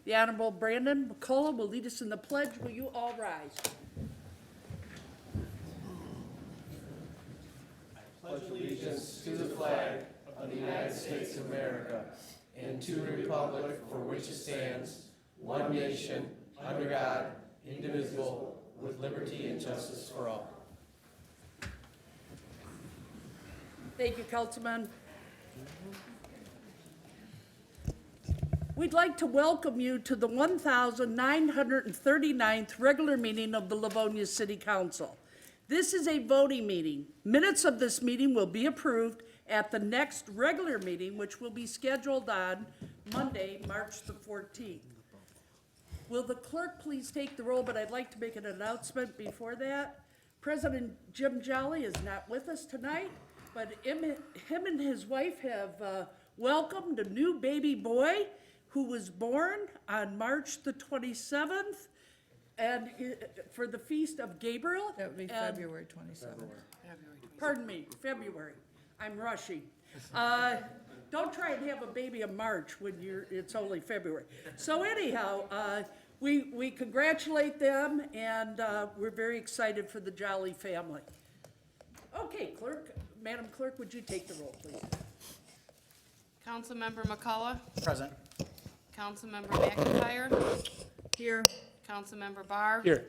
The Honorable Brandon McCullough will lead us in the pledge. Will you all rise? Pledge allegiance to the flag of the United States of America and to the republic for which it stands, one nation, under God, indivisible, with liberty and justice for all. Thank you, Councilman. We'd like to welcome you to the 1939th regular meeting of the Livonia City Council. This is a voting meeting. Minutes of this meeting will be approved at the next regular meeting, which will be scheduled on Monday, March the 14th. Will the clerk please take the roll, but I'd like to make an announcement before that. President Jim Jolly is not with us tonight, but him and his wife have welcomed a new baby boy who was born on March the 27th, and for the Feast of Gabriel. That would be February 27th. Pardon me, February. I'm rushing. Don't try and have a baby in March when it's only February. So anyhow, we congratulate them, and we're very excited for the Jolly family. Okay, Madam Clerk, would you take the roll, please? Councilmember McCullough. Present. Councilmember McIntyre. Here. Councilmember Barr. Here.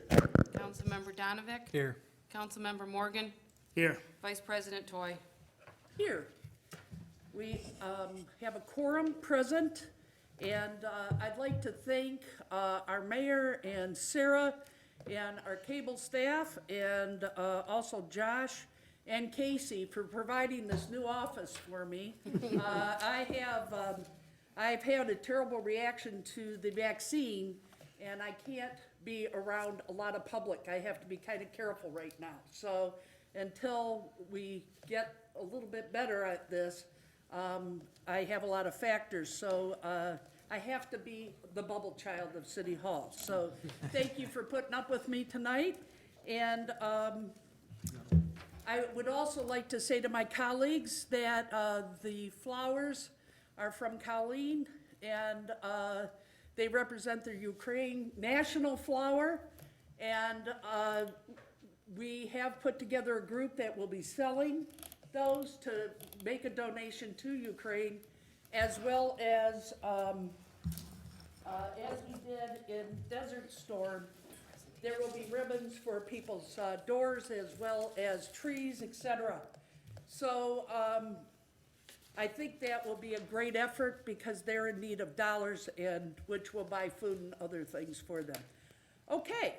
Councilmember Donovic. Here. Councilmember Morgan. Here. Vice President Toy. Here. We have a quorum present, and I'd like to thank our mayor and Sarah and our cable staff, and also Josh and Casey for providing this new office for me. I've had a terrible reaction to the vaccine, and I can't be around a lot of public. I have to be kind of careful right now. So until we get a little bit better at this, I have a lot of factors. So I have to be the bubble child of City Hall. So thank you for putting up with me tonight. And I would also like to say to my colleagues that the flowers are from Colleen, and they represent the Ukraine national flower. And we have put together a group that will be selling those to make a donation to Ukraine, as well as we did in Desert Storm, there will be ribbons for people's doors as well as trees, etc. So I think that will be a great effort because they're in need of dollars, and which will buy food and other things for them. Okay,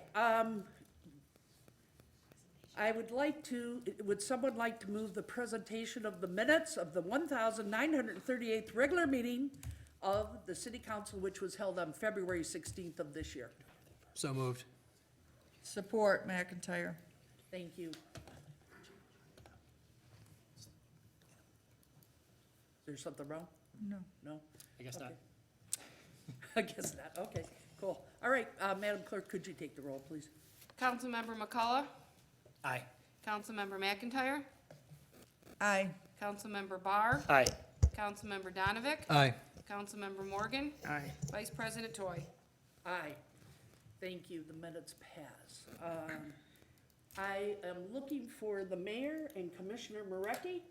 would someone like to move the presentation of the minutes of the 1938th regular meeting of the City Council, which was held on February 16th of this year? So moved. Support McIntyre. Thank you. Is there something wrong? No. No? I guess not. I guess not. Okay, cool. All right, Madam Clerk, could you take the roll, please? Councilmember McCullough. Aye. Councilmember McIntyre. Aye. Councilmember Barr. Aye. Councilmember Donovic. Aye. Councilmember Morgan. Aye. Vice President Toy. Aye. Thank you, the minutes pass. I am looking for the mayor and Commissioner Marecki.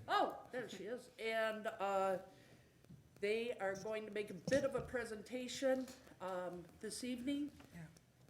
Oh, there she is. And they are going to make a bit of a presentation this evening.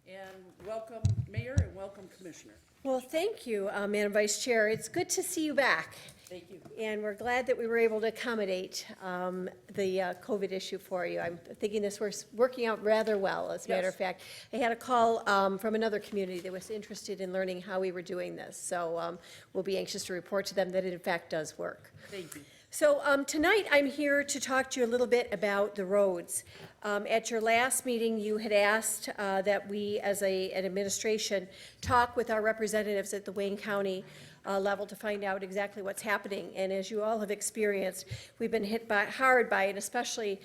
And welcome, Mayor, and welcome, Commissioner. Well, thank you, Madam Vice Chair. It's good to see you back. Thank you. And we're glad that we were able to accommodate the COVID issue for you. I'm thinking this was working out rather well, as a matter of fact. I had a call from another community that was interested in learning how we were doing this. So we'll be anxious to report to them that it in fact does work. Thank you. So tonight I'm here to talk to you a little bit about the roads. At your last meeting, you had asked that we, as an administration, talk with our representatives at the Wayne County level to find out exactly what's happening. And as you all have experienced, we've been hit hard by an especially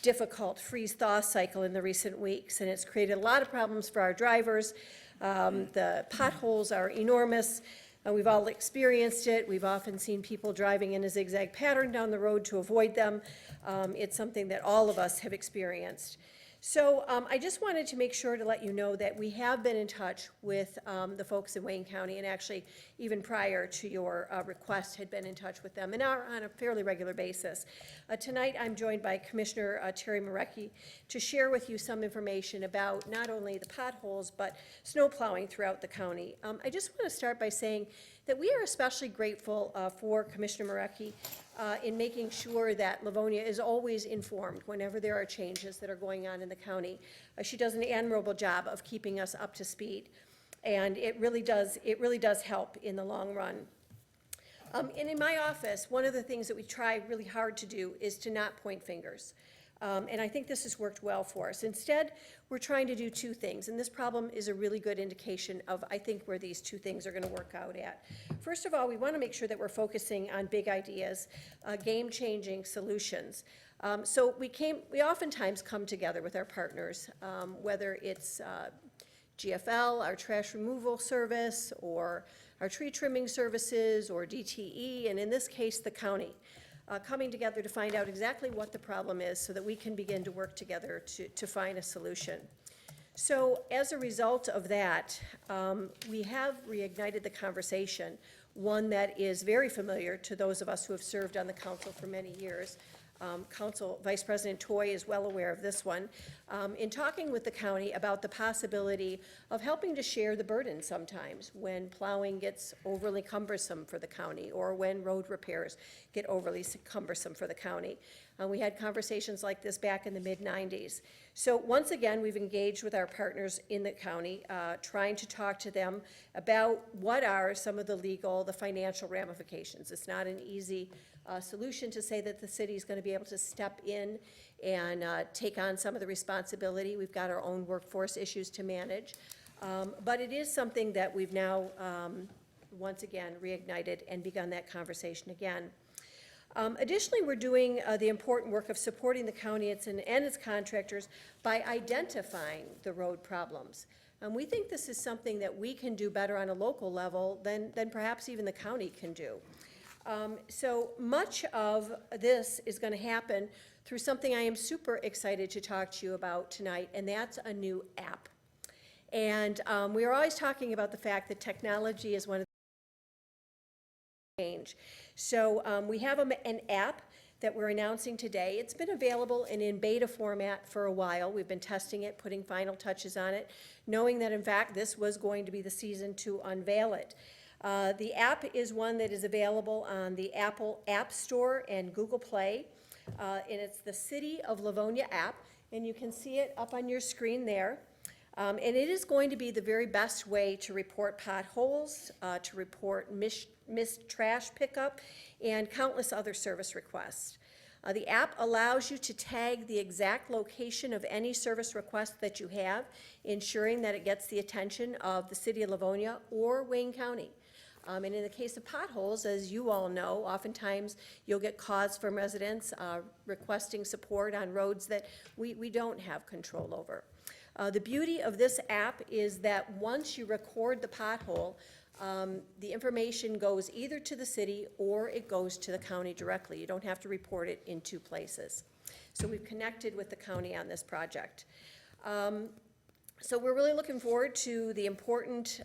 difficult freeze-thaw cycle in the recent weeks, and it's created a lot of problems for our drivers. The potholes are enormous. We've all experienced it. We've often seen people driving in a zigzag pattern down the road to avoid them. It's something that all of us have experienced. So I just wanted to make sure to let you know that we have been in touch with the folks in Wayne County, and actually even prior to your request had been in touch with them and are on a fairly regular basis. Tonight I'm joined by Commissioner Terry Marecki to share with you some information about not only the potholes but snow plowing throughout the county. I just want to start by saying that we are especially grateful for Commissioner Marecki in making sure that Livonia is always informed whenever there are changes that are going on in the county. She does an admirable job of keeping us up to speed, and it really does help in the long run. And in my office, one of the things that we try really hard to do is to not point fingers. And I think this has worked well for us. Instead, we're trying to do two things, and this problem is a really good indication of, I think, where these two things are going to work out at. First of all, we want to make sure that we're focusing on big ideas, game-changing solutions. So we oftentimes come together with our partners, whether it's GFL, our trash removal service, or our tree trimming services, or DTE, and in this case, the county. Coming together to find out exactly what the problem is so that we can begin to work together to find a solution. So as a result of that, we have reignited the conversation, one that is very familiar to those of us who have served on the council for many years. Council Vice President Toy is well aware of this one, in talking with the county about the possibility of helping to share the burden sometimes when plowing gets overly cumbersome for the county or when road repairs get overly cumbersome for the county. We had conversations like this back in the mid-90s. So once again, we've engaged with our partners in the county, trying to talk to them about what are some of the financial ramifications. It's not an easy solution to say that the city is going to be able to step in and take on some of the responsibility. We've got our own workforce issues to manage. But it is something that we've now, once again, reignited and begun that conversation again. Additionally, we're doing the important work of supporting the county and its contractors by identifying the road problems. And we think this is something that we can do better on a local level than perhaps even the county can do. So much of this is going to happen through something I am super excited to talk to you about tonight, and that's a new app. And we are always talking about the fact that technology is one of the change. So we have an app that we're announcing today. It's been available and in beta format for a while. We've been testing it, putting final touches on it, knowing that in fact this was going to be the season to unveil it. The app is one that is available on the Apple App Store and Google Play, and it's the City of Livonia app, and you can see it up on your screen there. And it is going to be the very best way to report potholes, to report missed trash pickup, and countless other service requests. The app allows you to tag the exact location of any service request that you have, ensuring that it gets the attention of the City of Livonia or Wayne County. And in the case of potholes, as you all know, oftentimes you'll get calls from residents requesting support on roads that we don't have control over. The beauty of this app is that once you record the pothole, the information goes either to the city or it goes to the county directly. You don't have to report it in two places. So we've connected with the county on this project. So we're really looking forward to the important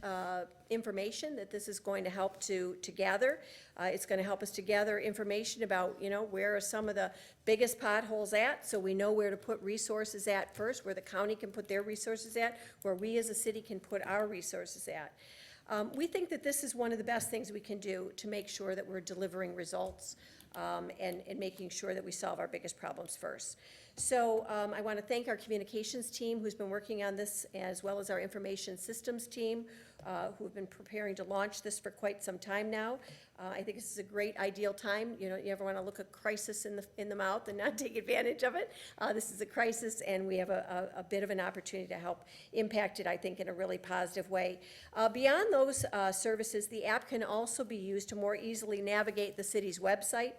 information that this is going to help to gather. It's going to help us to gather information about, where are some of the biggest potholes at, so we know where to put resources at first, where the county can put their resources at, where we as a city can put our resources at. We think that this is one of the best things we can do to make sure that we're delivering results and making sure that we solve our biggest problems first. So I want to thank our communications team who's been working on this, as well as our information systems team who have been preparing to launch this for quite some time now. I think this is a great ideal time. You ever want to look a crisis in the mouth and not take advantage of it? This is a crisis, and we have a bit of an opportunity to help impact it, I think, in a really positive way. Beyond those services, the app can also be used to more easily navigate the city's website.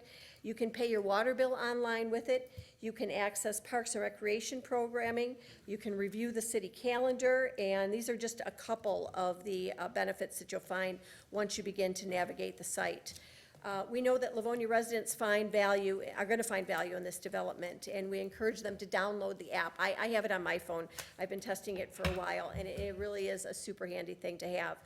You can pay your water bill online with it. You can access parks and recreation programming. You can review the city calendar, and these are just a couple of the benefits that you'll find once you begin to navigate the site. We know that Livonia residents are gonna find value in this development, and we encourage them to download the app. I have it on my phone. I've been testing it for a while, and it really is a super handy thing to have.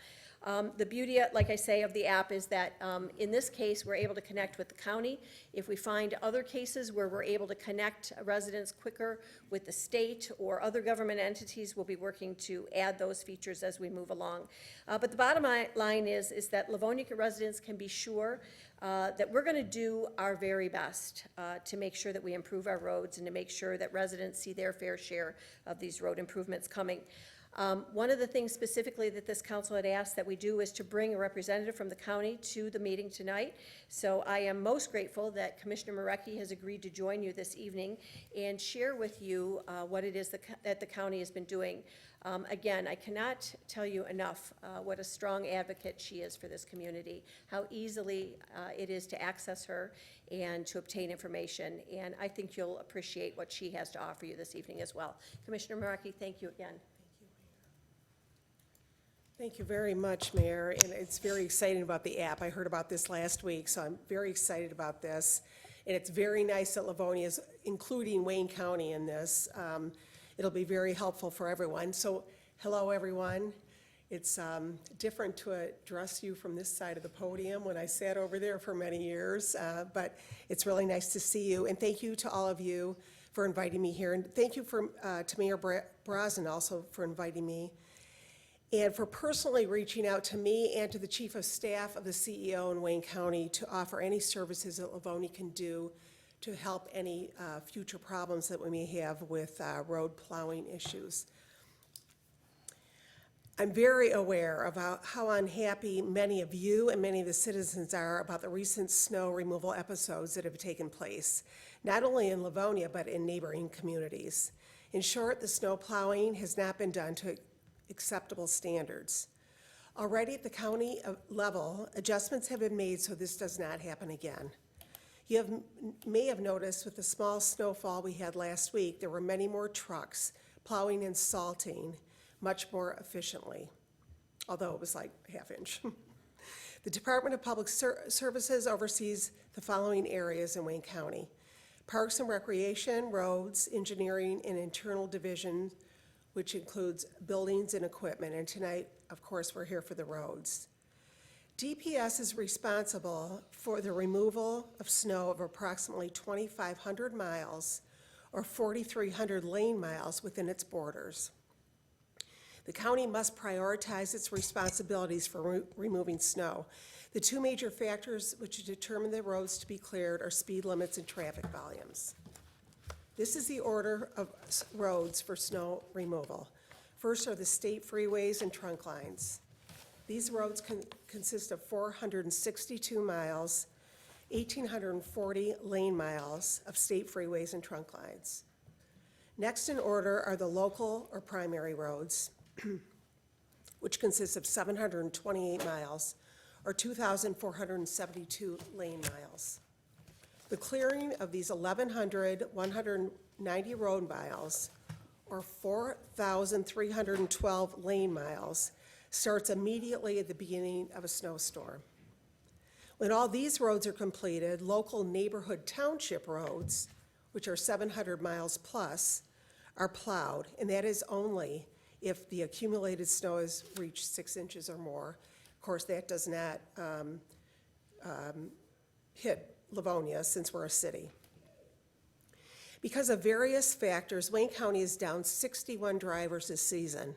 The beauty, like I say, of the app is that, in this case, we're able to connect with the county. If we find other cases where we're able to connect residents quicker with the state or other government entities, we'll be working to add those features as we move along. But the bottom line is that Livonia residents can be sure that we're gonna do our very best to make sure that we improve our roads and to make sure that residents see their fair share of these road improvements coming. One of the things specifically that this council had asked that we do is to bring a representative from the county to the meeting tonight. So I am most grateful that Commissioner Marecki has agreed to join you this evening and share with you what it is that the county has been doing. Again, I cannot tell you enough what a strong advocate she is for this community, how easily it is to access her and to obtain information. And I think you'll appreciate what she has to offer you this evening as well. Commissioner Marecki, thank you again. Thank you very much, Mayor, and it's very exciting about the app. I heard about this last week, so I'm very excited about this. And it's very nice that Livonia is including Wayne County in this. It'll be very helpful for everyone. So, hello, everyone. It's different to address you from this side of the podium when I sat over there for many years, but it's really nice to see you. And thank you to all of you for inviting me here. And thank you to Mayor Brazen also for inviting me, and for personally reaching out to me and to the Chief of Staff of the CEO in Wayne County to offer any services that Livonia can do to help any future problems that we may have with road plowing issues. I'm very aware of how unhappy many of you and many of the citizens are about the recent snow removal episodes that have taken place, not only in Livonia, but in neighboring communities. In short, the snow plowing has not been done to acceptable standards. Already at the county level, adjustments have been made so this does not happen again. You may have noticed with the small snowfall we had last week, there were many more trucks plowing and salting much more efficiently, although it was like half inch. The Department of Public Services oversees the following areas in Wayne County: Parks and Recreation, Roads, Engineering, and Internal Division, which includes buildings and equipment. And tonight, of course, we're here for the roads. DPS is responsible for the removal of snow of approximately 2,500 miles or 4,300 lane miles within its borders. The county must prioritize its responsibilities for removing snow. The two major factors which determine the roads to be cleared are speed limits and traffic volumes. This is the order of roads for snow removal. First are the state freeways and trunk lines. These roads consist of 462 miles, 1,840 lane miles of state freeways and trunk lines. Next in order are the local or primary roads, which consists of 728 miles, or 2,472 lane miles. The clearing of these 190 road miles, or 4,312 lane miles, starts immediately at the beginning of a snowstorm. When all these roads are completed, local neighborhood township roads, which are 700 miles plus, are plowed, and that is only if the accumulated snow has reached 6 inches or more. Of course, that does not hit Livonia since we're a city. Because of various factors, Wayne County is down 61 drivers this season.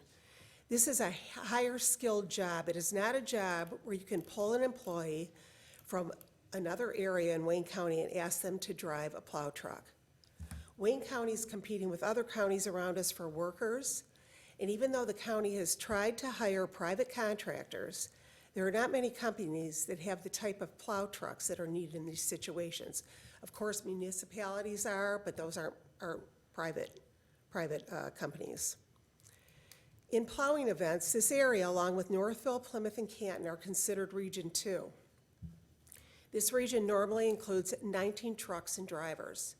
This is a higher skilled job. It is not a job where you can pull an employee from another area in Wayne County and ask them to drive a plow truck. Wayne County is competing with other counties around us for workers, and even though the county has tried to hire private contractors, there are not many companies that have the type of plow trucks that are needed in these situations. Of course, municipalities are, but those aren't private companies. In plowing events, this area, along with Northville, Plymouth, and Canton, are considered Region 2. This region normally includes 19 trucks and drivers.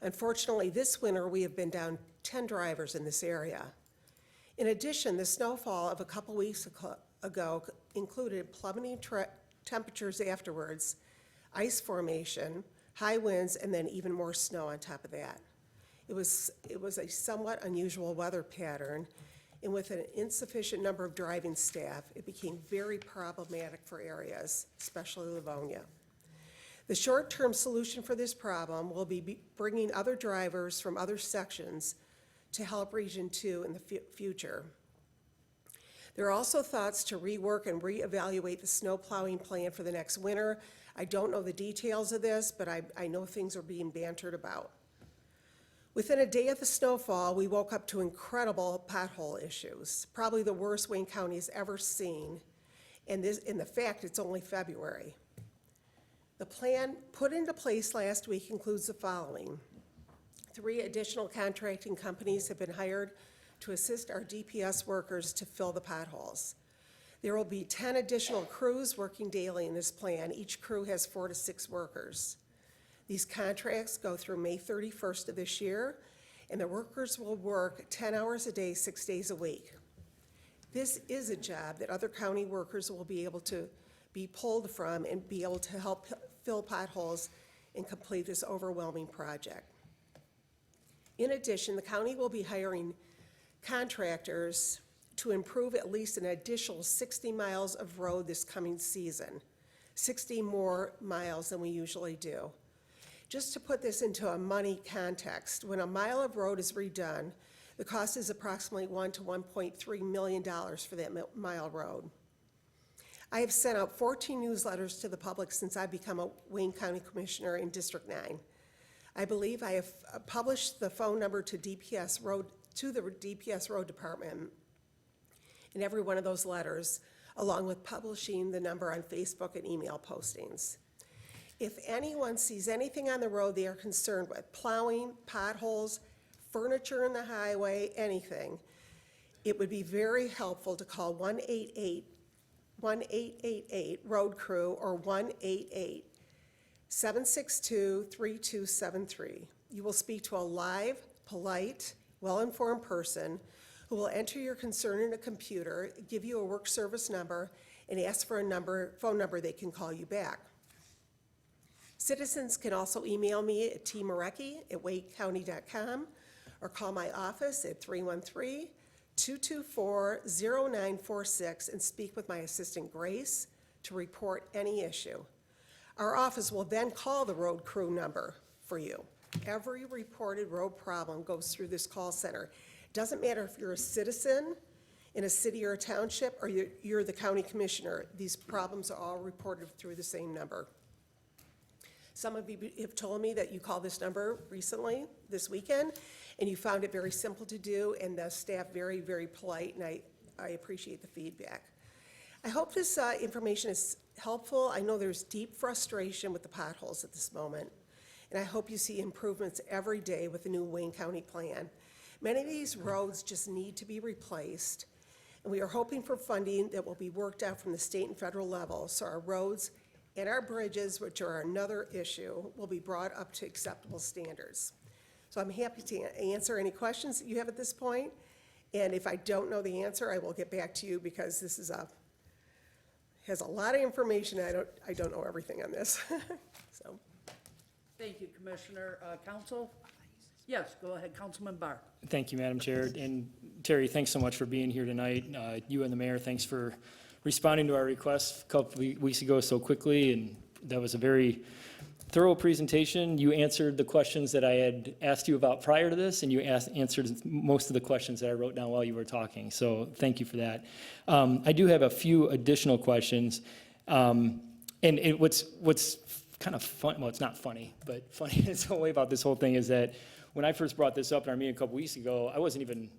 Unfortunately, this winter, we have been down 10 drivers in this area. In addition, the snowfall of a couple weeks ago included plummeting temperatures afterwards, ice formation, high winds, and then even more snow on top of that. It was a somewhat unusual weather pattern, and with an insufficient number of driving staff, it became very problematic for areas, especially Livonia. The short-term solution for this problem will be bringing other drivers from other sections to help Region 2 in the future. There are also thoughts to rework and reevaluate the snow plowing plan for the next winter. I don't know the details of this, but I know things are being bantered about. Within a day of the snowfall, we woke up to incredible pothole issues, probably the worst Wayne County has ever seen, and the fact it's only February. The plan put into place last week includes the following. 3 additional contracting companies have been hired to assist our DPS workers to fill the potholes. There will be 10 additional crews working daily in this plan. Each crew has 4 to 6 workers. These contracts go through May 31st of this year, and the workers will work 10 hours a day, 6 days a week. This is a job that other county workers will be able to be pulled from and be able to help fill potholes and complete this overwhelming project. In addition, the county will be hiring contractors to improve at least an additional 60 miles of road this coming season, 60 more miles than we usually do. Just to put this into a money context, when a mile of road is redone, the cost is approximately $1 to $1.3 million for that mile road. I have sent out 14 newsletters to the public since I've become a Wayne County Commissioner in District 9. I believe I have published the phone number to the DPS Road Department in every one of those letters, along with publishing the number on Facebook and email postings. If anyone sees anything on the road they are concerned with, plowing, potholes, furniture in the highway, anything, it would be very helpful to call 1-888 road crew or 1-888-762-3273. You will speak to a live, polite, well-informed person who will enter your concern in a computer, give you a work service number, and ask for a phone number they can call you back. Citizens can also email me at tmarecki@wakecounty.com or call my office at 313-224-0946 and speak with my assistant Grace to report any issue. Our office will then call the road crew number for you. Every reported road problem goes through this call center. It doesn't matter if you're a citizen in a city or a township or you're the county commissioner. These problems are all reported through the same number. Some of you have told me that you called this number recently, this weekend, and you found it very simple to do, and the staff very, very polite, and I appreciate the feedback. I hope this information is helpful. I know there's deep frustration with the potholes at this moment, and I hope you see improvements every day with the new Wayne County plan. Many of these roads just need to be replaced, and we are hoping for funding that will be worked out from the state and federal level, so our roads and our bridges, which are another issue, will be brought up to acceptable standards. So I'm happy to answer any questions that you have at this point, and if I don't know the answer, I will get back to you because this is has a lot of information. I don't know everything on this. So. Thank you, Commissioner. Council? Yes, go ahead, Councilman Barr. Thank you, Madam Chair. And Terry, thanks so much for being here tonight. You and the mayor, thanks for responding to our request a couple weeks ago so quickly, and that was a very thorough presentation. You answered the questions that I had asked you about prior to this, and you answered most of the questions that I wrote down while you were talking, so thank you for that. I do have a few additional questions, and what's kind of fun, well, it's not funny, but funny in its own way about this whole thing is that when I first brought this up in our meeting a couple weeks ago, I wasn't even,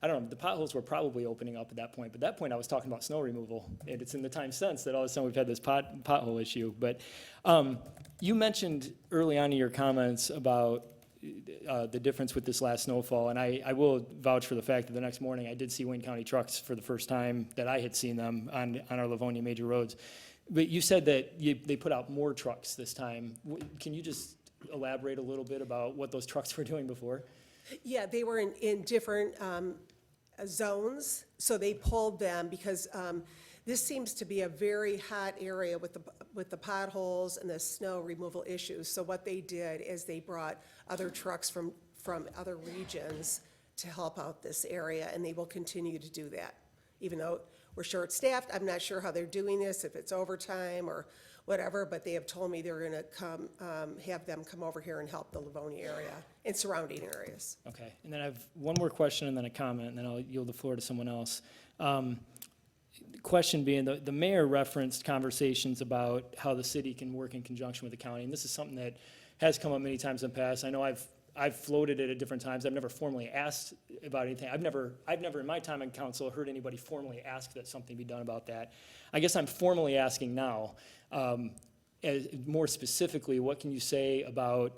I don't know, the potholes were probably opening up at that point, but at that point I was talking about snow removal, and it's in the time since that all of a sudden we've had this pothole issue. But you mentioned early on in your comments about the difference with this last snowfall, and I will vouch for the fact that the next morning I did see Wayne County trucks for the first time that I had seen them on our Livonia major roads. But you said that they put out more trucks this time. Can you just elaborate a little bit about what those trucks were doing before? Yeah, they were in different zones, so they pulled them because this seems to be a very hot area with the potholes and the snow removal issues. So what they did is they brought other trucks from other regions to help out this area, and they will continue to do that. Even though we're short-staffed, I'm not sure how they're doing this, if it's overtime or whatever, but they have told me they're gonna come, have them come over here and help the Livonia area and surrounding areas. Okay, and then I have one more question and then a comment, and then I'll yield the floor to someone else. Question being, the mayor referenced conversations about how the city can work in conjunction with the county, and this is something that has come up many times in the past. I know I've floated it at different times. I've never formally asked about anything. I've never in my time on council heard anybody formally ask that something be done about that. I guess I'm formally asking now, more specifically, what can you say about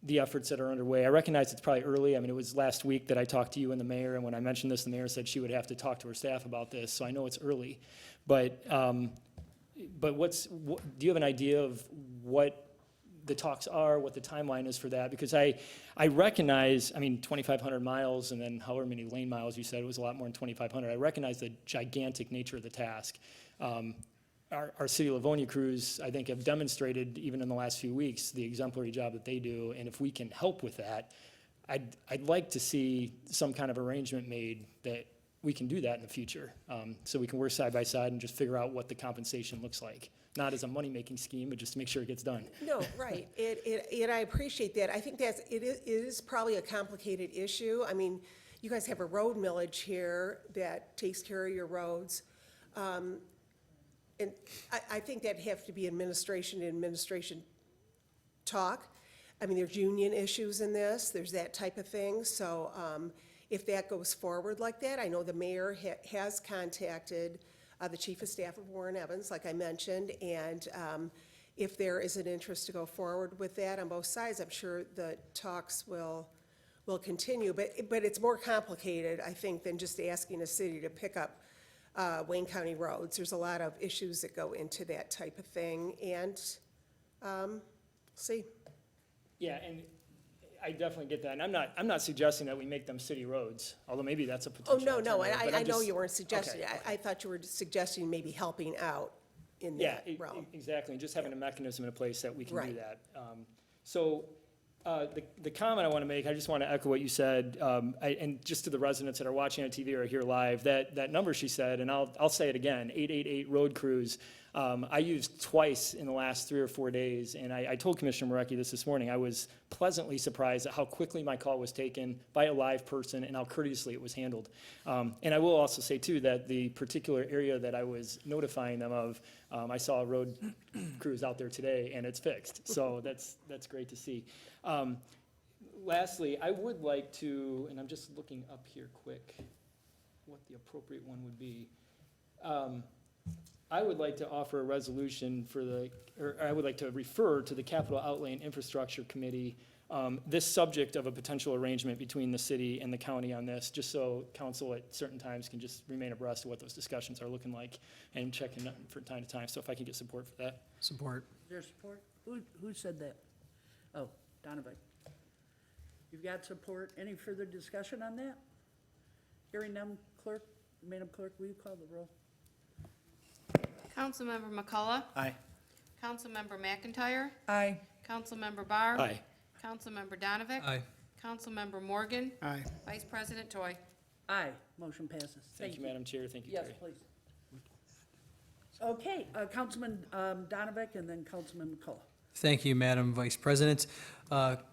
the efforts that are underway? I recognize it's probably early. I mean, it was last week that I talked to you and the mayor, and when I mentioned this, the mayor said she would have to talk to her staff about this, so I know it's early. But do you have an idea of what the talks are, what the timeline is for that? Because I recognize, 2,500 miles and then however many lane miles you said, it was a lot more than 2,500. I recognize the gigantic nature of the task. Our City of Livonia crews, I think, have demonstrated, even in the last few weeks, the exemplary job that they do. And if we can help with that, I'd like to see some kind of arrangement made that we can do that in the future. So we can work side by side and just figure out what the compensation looks like. Not as a money-making scheme, but just to make sure it gets done. No, right. I appreciate that. I think it is probably a complicated issue. I mean, you guys have a road millage here that takes care of your roads. And I think that'd have to be administration talk. I mean, there's union issues in this, there's that type of thing. So if that goes forward like that, I know the mayor has contacted the chief of staff of Warren Evans, like I mentioned, and if there is an interest to go forward with that on both sides, I'm sure the talks will continue. But it's more complicated, I think, than just asking a city to pick up Wayne County roads. There's a lot of issues that go into that type of thing, and see. Yeah, and I definitely get that. And I'm not suggesting that we make them city roads, although maybe that's a Oh, potential. no, alternative, but I I'm know just- you weren't suggesting, okay, I thought you were suggesting maybe helping out in Yeah, that realm. exactly, and just having a mechanism in place that we can do Right. that. The comment I want to make, I just want to echo what you said, and just to the residents that are watching on TV or here live, that number she said, and I'll say it again, 888 road crews, I used twice in the last 3 or 4 days, and I told Commissioner Marecki this morning. I was pleasantly surprised at how quickly my call was taken by a live person and how courteously it was handled. And I will also say too that the particular area that I was notifying them of, I saw a road crews out there today and it's fixed, so that's great to see. Lastly, I would like to, and I'm just looking up here quick, what the appropriate one would be. I would like to offer a resolution or I would like to refer to the Capital Outlay and Infrastructure Committee, this subject of a potential arrangement between the city and the county on this, just so council at certain times can just remain abreast of what those discussions are looking like and check in from time to time. So if I can get support for that. Support. Is there support? Who said that? Oh, Donovan. You've got support. Any further discussion on that? Hearing none, Madam Clerk, will you call the roll? Councilmember McCullough. Aye. Councilmember McIntyre. Aye. Councilmember Barr. Aye. Councilmember Donovic. Aye. Councilmember Morgan. Aye. Vice President Toy. Aye, motion passes. Thank you, Madam Chair. Thank you, Yes, Terry. please. Okay, Councilman Donovic and then Councilman McCullough. Thank you, Madam Vice President.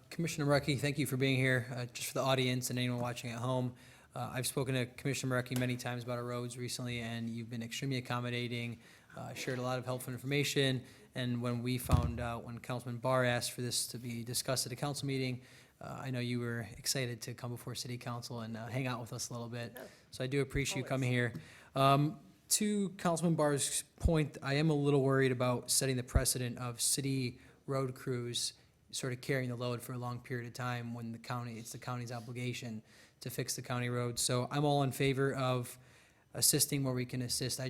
Commissioner Marecki, thank you for being here. Just for the audience and anyone watching at home, I've spoken to Commissioner Marecki many times about our roads recently, and you've been extremely accommodating, shared a lot of helpful information, and when we found out, when Councilman Barr asked for this to be discussed at a council meeting, I know you were excited to come before City Council and hang out with us a little bit. So I do appreciate you coming here. To Councilman Barr's point, I am a little worried about setting the precedent of city road crews sort of carrying the load for a long period of time when it's the county's obligation to fix the county roads. So I'm all in favor of assisting where we can assist. I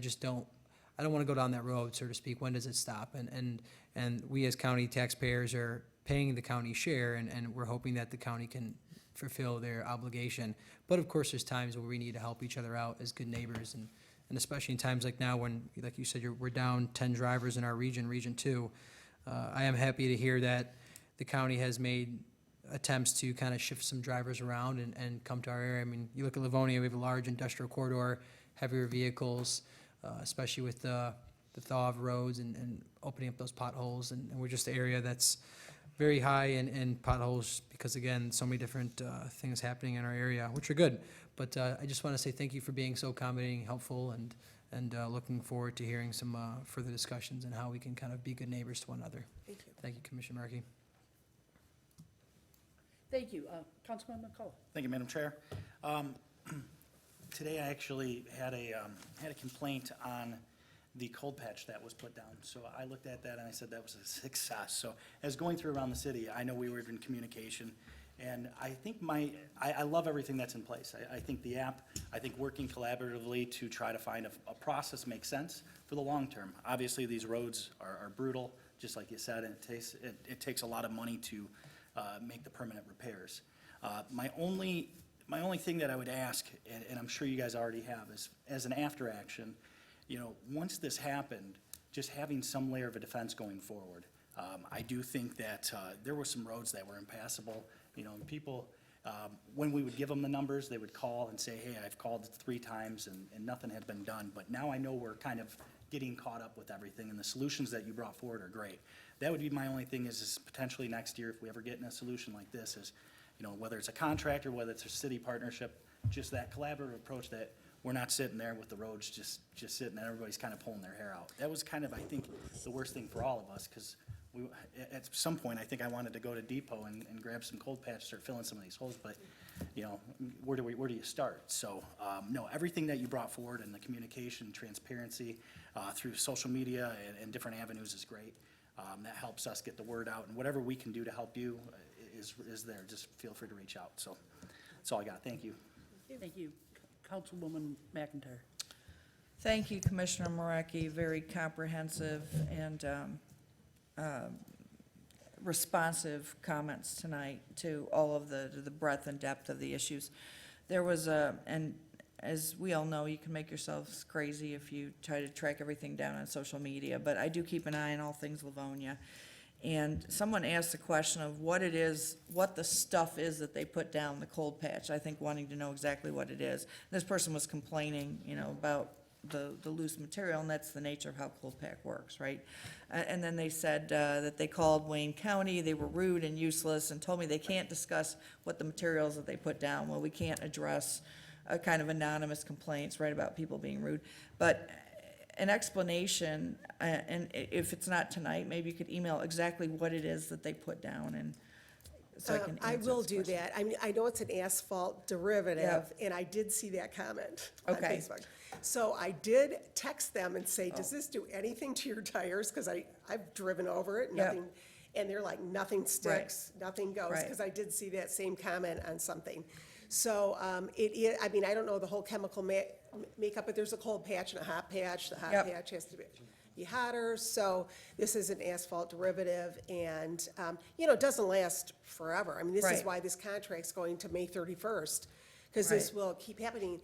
I don't want to go down that road, so to speak. When does it stop? And we as county taxpayers are paying the county share, and we're hoping that the county can fulfill their obligation. But of course, there's times where we need to help each other out as good neighbors, and especially in times like now when, like you said, we're down 10 drivers in our region, Region 2. I am happy to hear that the county has made attempts to kind of shift some drivers around and come to our area. I mean, you look at Livonia, we have a large industrial corridor, heavier vehicles, especially with the thaw of roads and opening up those potholes. And we're just an area that's very high in potholes because, again, so many different things happening in our area, which are good. But I just want to say thank you for being so accommodating, helpful, and looking forward to hearing some further discussions and how we can kind of be good neighbors to one another. Thank you. Thank you, Commissioner Markey. Thank you. Councilman McCullough. Thank you, Madam Chair. Today I actually had a complaint on the cold patch that was put down. So I looked at that and I said that was a success. So as going through around the city, I know we were in communication, and I think I love everything that's in place. I think the app, I think working collaboratively to try to find a process makes sense for the long term. Obviously, these roads are brutal, just like you said, and it takes a lot of money to make the permanent repairs. My only thing that I would ask, and I'm sure you guys already have, is as an after action, once this happened, just having some layer of a defense going forward. I do think that there were some roads that were impassable. People, when we would give them the numbers, they would call and say, hey, I've called 3 times and nothing had been done. But now I know we're kind of getting caught up with everything, and the solutions that you brought forward are great. That would be my only thing is potentially next year, if we ever get in a solution like this, is, whether it's a contract or whether it's a city partnership, just that collaborative approach that we're not sitting there with the roads just sitting there, everybody's kind of pulling their hair out. That was kind of, I think, the worst thing for all of us, because at some point, I think I wanted to go to Depot and grab some cold patch, start filling some of these holes, but, where do you start? So, no, everything that you brought forward and the communication, transparency through social media and different avenues is great. That helps us get the word out, and whatever we can do to help you is there. Just feel free to reach out. So that's all I got. Thank you. Thank you. Councilwoman McIntyre. Thank you, Commissioner Markey. Very comprehensive and responsive comments tonight to all of the breadth and depth of the issues. There was and as we all know, you can make yourselves crazy if you try to track everything down on social media, but I do keep an eye on all things Livonia. And someone asked the question of what the stuff is that they put down, the cold patch, I think wanting to know exactly what it is. This person was complaining, about the loose material, and that's the nature of how cold pack works, right? And then they said that they called Wayne County, they were rude and useless, and told me they can't discuss what the materials that they put down. Well, we can't address kind of anonymous complaints, right, about people being rude. But an explanation, and if it's not tonight, maybe you could email exactly what it is that they put down, and so I can I answer will this do question. that. I mean, I know it's an asphalt derivative, and I did see that comment on Okay. Facebook. So I did text them and say, does this do anything to your tires? Because I've driven over it, Yep. nothing, and they're like, nothing sticks, nothing goes, Right. because I did see that same comment on something. So I mean, I don't know the whole chemical makeup, but there's a cold patch and a hot patch. The hot Yep. patch has to be hotter, so this is an asphalt derivative, and, it doesn't last forever. I mean, this is Right. why this contract's going to May 31st, because this Right. will keep happening.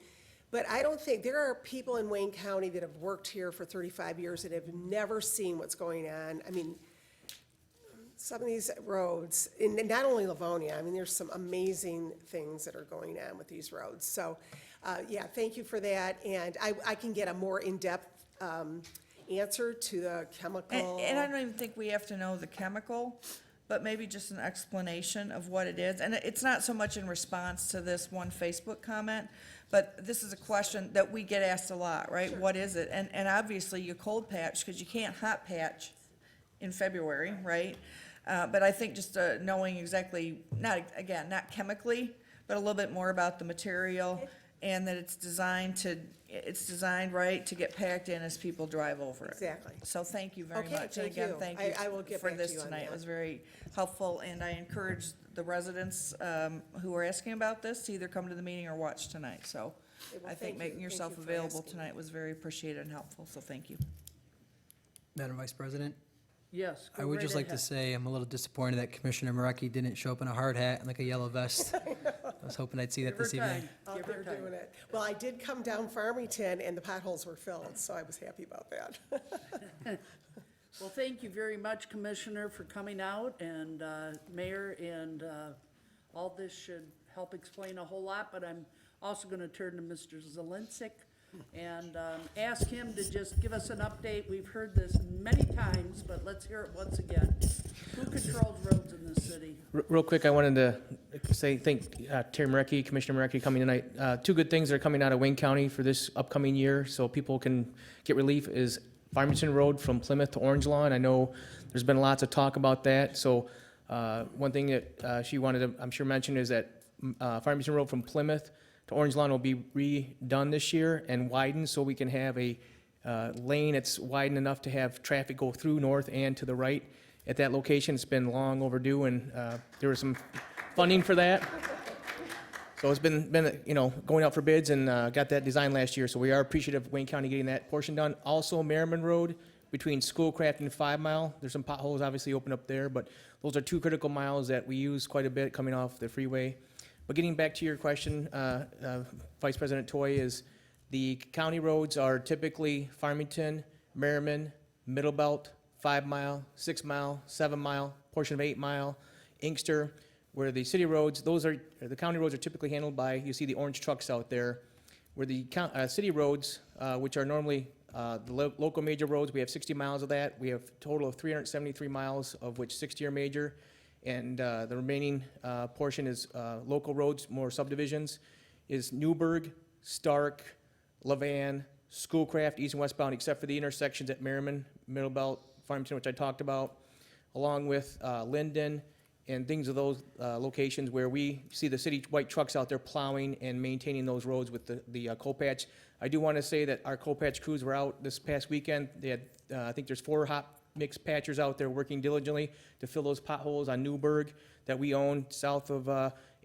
But I don't think, there are people in Wayne County that have worked here for 35 years that have never seen what's going on. I mean, some of these roads, and not only Livonia, I mean, there's some amazing things that are going on with these roads. So, yeah, thank you for that, and I can get a more in-depth answer to the chemical. And I don't even think we have to know the chemical, but maybe just an explanation of what it is. And it's not so much in response to this one Facebook comment, but this is a question that we get asked a lot, right? What is it? And obviously you cold patch, because you can't hot patch in February, right? But I think just knowing exactly, not chemically, but a little bit more about the material, and that it's designed right to get packed in as people drive over it. Exactly. So thank you very Okay, much. thank And again, you. thank you I will get for back to this you on tonight. It that. was very helpful, and I encourage the residents who are asking about this to either come to the meeting or watch tonight. So well, I thank think you. making Thank yourself you for available asking. tonight was very appreciated and helpful, so thank you. Madam Vice President, Yes, go I would right just like to ahead. say I'm a little disappointed that Commissioner Marecki didn't show up in a hard hat and like a yellow vest. I was hoping I'd see that Give her this evening. time, Out give her there time. doing it. Well, I did come down Farmington and the potholes were filled, so I was happy about that. Well, thank you very much, Commissioner, for coming out, and Mayor, and all this should help explain a whole lot, but I'm also going to turn to Mr. Zelinsik and ask him to just give us an update. We've heard this many times, but let's hear it once again. Who controls roads in this city? Real quick, I wanted to say, thank Terry Marecki, Commissioner Marecki coming tonight. Two good things that are coming out of Wayne County for this upcoming year, so people can get relief, is Farmington Road from Plymouth to Orange Lawn. I know there's been lots of talk about that, so one thing that she wanted to, I'm sure, mention is that Farmington Road from Plymouth to Orange Lawn will be redone this year and widened, so we can have a lane that's widened enough to have traffic go through north and to the right at that location. It's been long overdue, and there was some funding for that. So it's been going out for bids, and got that designed last year, so we are appreciative of Wayne County getting that portion done. Also, Merriman Road between Schoolcraft and 5 Mile, there's some potholes obviously open up there, but those are two critical miles that we use quite a bit coming off the freeway. But getting back to your question, Vice President Toy, is the county roads are typically Farmington, Merriman, Middle Belt, 5 Mile, 6 Mile, 7 Mile, portion of 8 Mile, Inkster, where the city roads, the county roads are typically handled by, you see the orange trucks out there, where the city roads, which are normally the local major roads, we have 60 miles of that. We have a total of 373 miles, of which 60 are major, and the remaining portion is local roads, more subdivisions, is Newburgh, Stark, Levan, Schoolcraft, east and westbound, except for the intersections at Merriman, Middle Belt, Farmington, which I talked about, along with Linden, and things of those locations where we see the city white trucks out there plowing and maintaining those roads with the coal patch. I do want to say that our coal patch crews were out this past weekend. They had, I think there's 4 hot mix patchers out there working diligently to fill those potholes on Newburgh that we own south of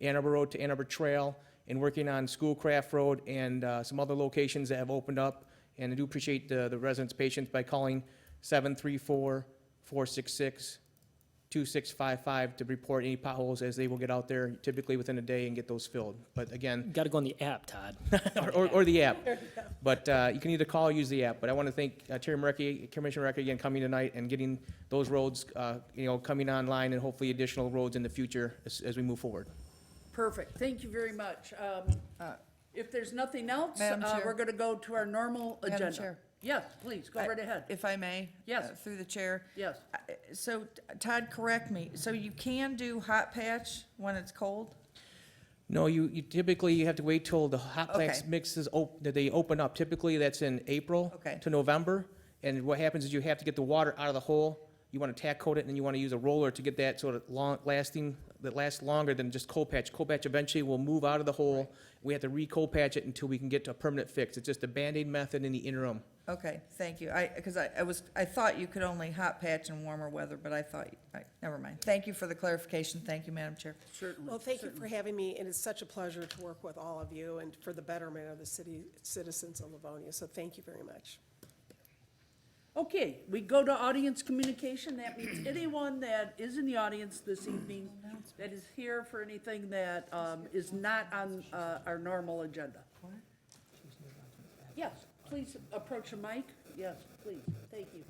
Ann Arbor Road to Ann Arbor Trail, and working on Schoolcraft Road and some other locations that have opened up. And I do appreciate the residents' patience by calling 734-466-2655 to report any potholes, as they will get out there typically within a day and get those filled. But again, Got to go on the app, Todd. or the app. But you can either call or use the app. But I want to thank Terry Marecki, Commissioner Marecki, again, coming tonight and getting those roads, coming online, and hopefully additional roads in the future as we move forward. Perfect, thank you very much. If there's nothing else, Madam Chair. we're going to go to our normal Madam agenda. Chair. Yes, please, go right ahead. If I may? Yes. Through the chair. Yes. So Todd, correct me. So you can do hot patch when it's cold? No, you typically, you have to wait till the hot mix Okay. mixes, that they open up. Typically, that's in April Okay. to November. And what happens is you have to get the water out of the hole. You want to tack coat it, and then you want to use a roller to get that sort of lasting, that lasts longer than just coal patch. Coal patch eventually will move out of the hole. We have to re-coal patch it until we can get to a permanent fix. It's just a Band-Aid method in the interim. Okay, thank you. Because I thought you could only hot patch in warmer weather, but I thought, never mind. Thank you for the clarification. Thank you, Madam Chair. Certainly. Well, thank you for having me, and it's such a pleasure to work with all of you and for the betterment of the citizens of Livonia, so thank you very much. Okay, we go to audience communication. That means anyone that is in the audience this evening that is here for anything that is not on our normal agenda. Yes, please approach the mic. Yes, please, thank you.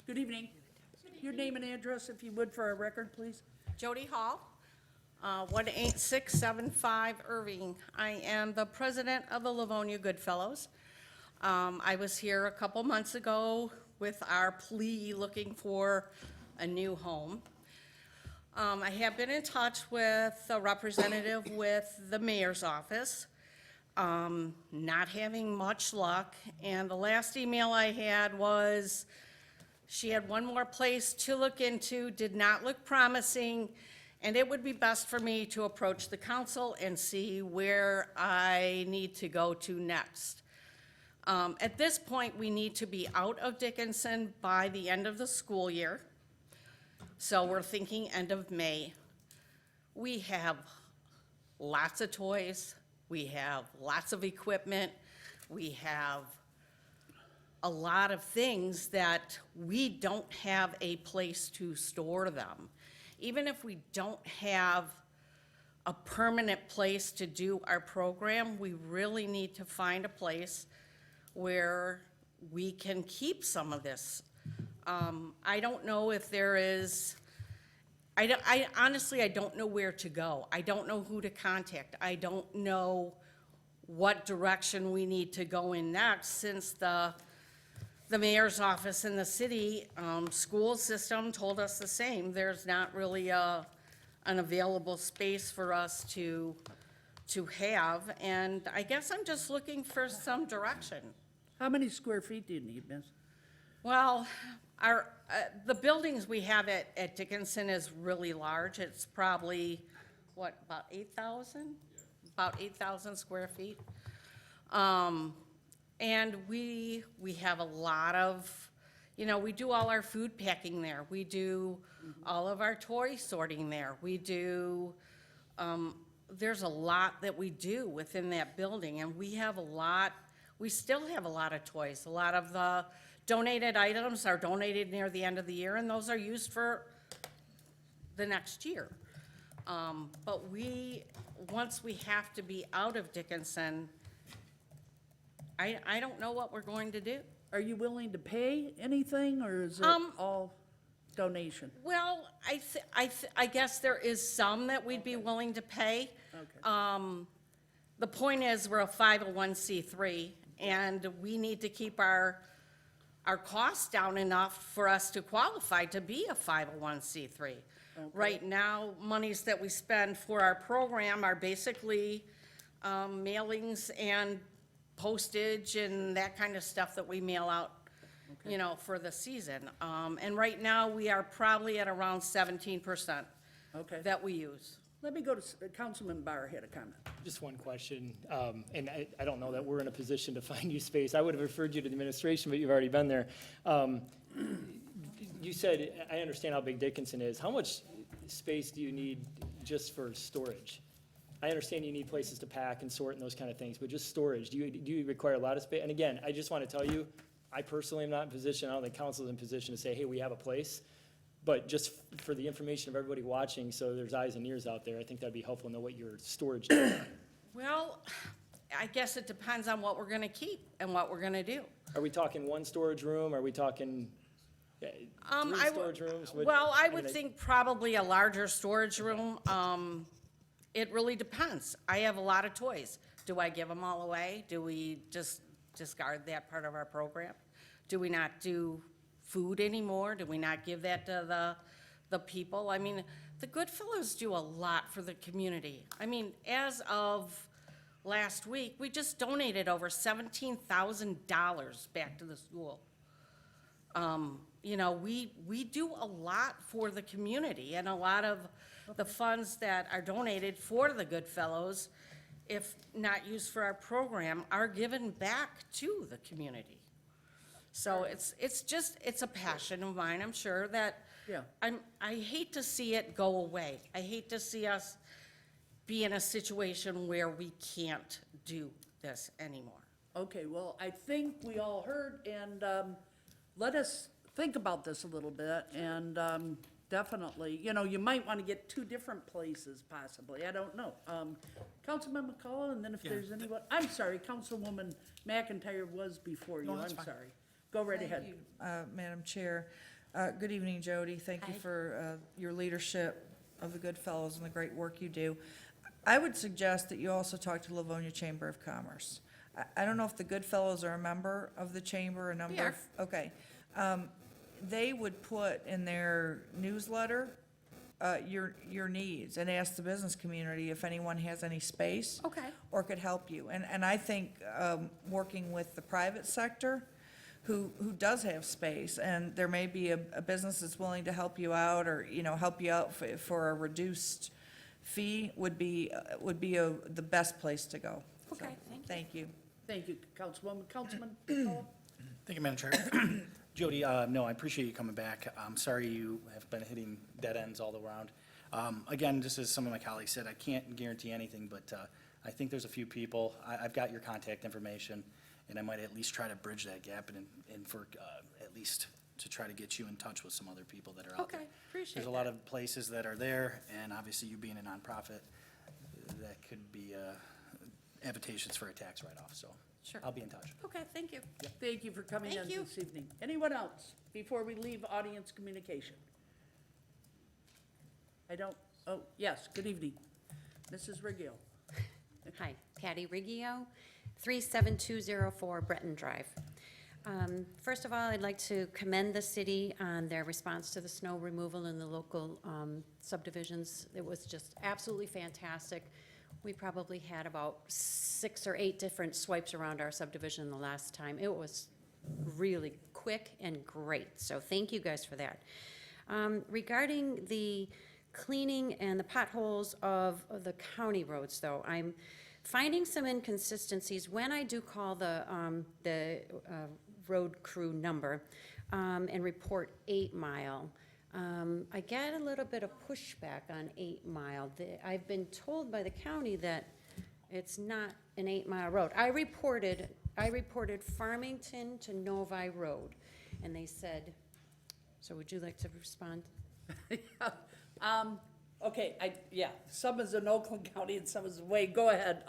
Good evening. Your name and address, if you would, for our record, please. Jody Hall, 18675 Irving. I am the president of the Livonia Goodfellows. I was here a couple months ago with our plea looking for a new home. I have been in touch with a representative with the mayor's office, not having much luck, and the last email I had was She had one more place to look into, did not look promising, and it would be best for me to approach the council and see where I need to go to next. At this point, we need to be out of Dickinson by the end of the school year. So we're thinking end of May. We have lots of toys, we have lots of equipment, we have a lot of things that we don't have a place to store them. Even if we don't have a permanent place to do our program, we really need to find a place where we can keep some of this. I don't know if there is, I honestly, I don't know where to go. I don't know who to contact. I don't know what direction we need to go in next, since the mayor's office in the city, school system told us the same. There's not really an available space for us to have, and I guess I'm just looking for some direction. How many square feet do you need, miss? Well, the buildings we have at Dickinson is really large. It's probably, what, about 8,000? About 8,000 square feet. And we have a lot of, we do all our food packing there. We do all of our toy sorting there. We do, there's a lot that we do within that building, and we still have a lot of toys. A lot of the donated items are donated near the end of the year, and those are used for the next year. But once we have to be out of Dickinson, I don't know what we're going to do. Are you willing to pay anything, or is it all donation? Well, I guess there is some that we'd be willing to pay. Okay. The point is, we're a 501c3, and we need to keep our costs down enough for us to qualify to be a 501c3. Right now, monies that we spend for our program are basically mailings and postage and that kind of stuff that we mail out, for the season. And right now, we are probably at around 17% Okay. that we use. Let me go to, Councilman Barr had a comment. Just one question, and I don't know that we're in a position to find you space. I would have referred you to the administration, but you've already been there. You said, I understand how big Dickinson is. How much space do you need just for storage? I understand you need places to pack and sort and those kind of things, but just storage, do you require a lot of space? And again, I just want to tell you, I personally am not in position, I don't think council's in position to say, hey, we have a place. But just for the information of everybody watching, so there's eyes and ears out there, I think that'd be helpful to know what your storage is. Well, I guess it depends on what we're gonna keep and what we're gonna do. Are we talking one storage room? Are we talking three storage rooms? Well, I would think probably a larger storage room. It really depends. I have a lot of toys. Do I give them all away? Do we just discard that part of our program? Do we not do food anymore? Do we not give that to the people? I mean, the Goodfellows do a lot for the community. I mean, as of last week, we just donated over $17,000 back to the school. We do a lot for the community, and a lot of the funds that are donated for the Goodfellows, if not used for our program, are given back to the community. So it's a passion of mine, I'm sure, that Yeah. I hate to see it go away. I hate to see us be in a situation where we can't do this anymore. Okay, well, I think we all heard, and let us think about this a little bit, and definitely, you might want to get two different places possibly, I don't know. Councilman McCullough, and then if there's anyone, I'm sorry, Councilwoman McIntyre was before you, No, that's I'm fine. sorry. Go right ahead. Thank you, Madam Chair. Good evening, Jody. Thank you for your leadership of the Goodfellows and the great work you do. I would suggest that you also talk to Livonia Chamber of Commerce. I don't know if the Goodfellows are a member of the chamber, a number of. Okay. They would put in their newsletter your needs and ask the business community if anyone has any space. Okay. Or could help you. And I think working with the private sector who does have space, and there may be a business that's willing to help you out, or, help you out for a reduced fee would be the best place to go. So, Okay, thank you. Thank you. Thank you, Councilwoman. Councilman Cullen? Thank you, Madam Chair. Jody, no, I appreciate you coming back. I'm sorry you have been hitting dead ends all around. Again, just as some of my colleagues said, I can't guarantee anything, but I think there's a few people. I've got your contact information, and I might at least try to bridge that gap and for at least to try to get you in touch with some other people that are out there. Okay, appreciate There's a lot of places that are there, and obviously you being a nonprofit, that could be advantageous for a tax write-off, so Sure. I'll be in touch. Okay, thank you. Thank you for coming in Thank you. this evening. Anyone else before we leave audience communication? Yes, good evening. Mrs. Riggio. Hi, Patty Riggio, 37204 Breton Drive. First of all, I'd like to commend the city on their response to the snow removal in the local subdivisions. It was just absolutely fantastic. We probably had about 6 or 8 different swipes around our subdivision the last time. It was really quick and great, so thank you guys for that. Regarding the cleaning and the potholes of the county roads, though, I'm finding some inconsistencies when I do call the road crew number and report 8 Mile. I get a little bit of pushback on 8 Mile. I've been told by the county that it's not an 8 Mile road. I reported Farmington to Novi Road, and they said, so would you like to respond? Okay, some is in Oakland County and some is away. Go ahead,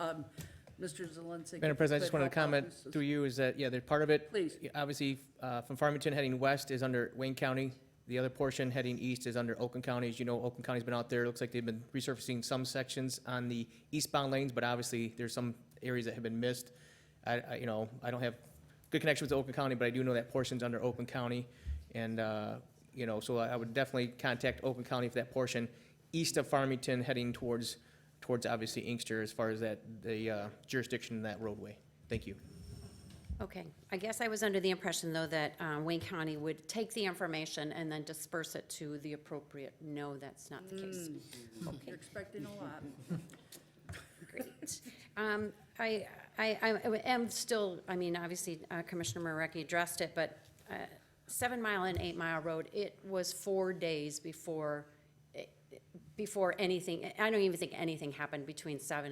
Mr. Zelinski. Madam President, I just wanted to Could help out comment Mrs. through you is that, they're part of it. Please. Obviously, from Farmington heading west is under Wayne County. The other portion heading east is under Oakland County. As you know, Oakland County's been out there. It looks like they've been resurfacing some sections on the eastbound lanes, but obviously there's some areas that have been missed. I don't have good connection with Oakland County, but I do know that portion's under Oakland County. And, so I would definitely contact Oakland County for that portion east of Farmington heading towards obviously Inkster as far as the jurisdiction in that roadway. Thank you. Okay, I guess I was under the impression, though, that Wayne County would take the information and then disperse it to the appropriate. No, that's not the case. You're expecting a lot. Great. I am still, obviously, Commissioner Marecki addressed it, but 7 Mile and 8 Mile Road, it was 4 days before anything, I don't even think anything happened between 7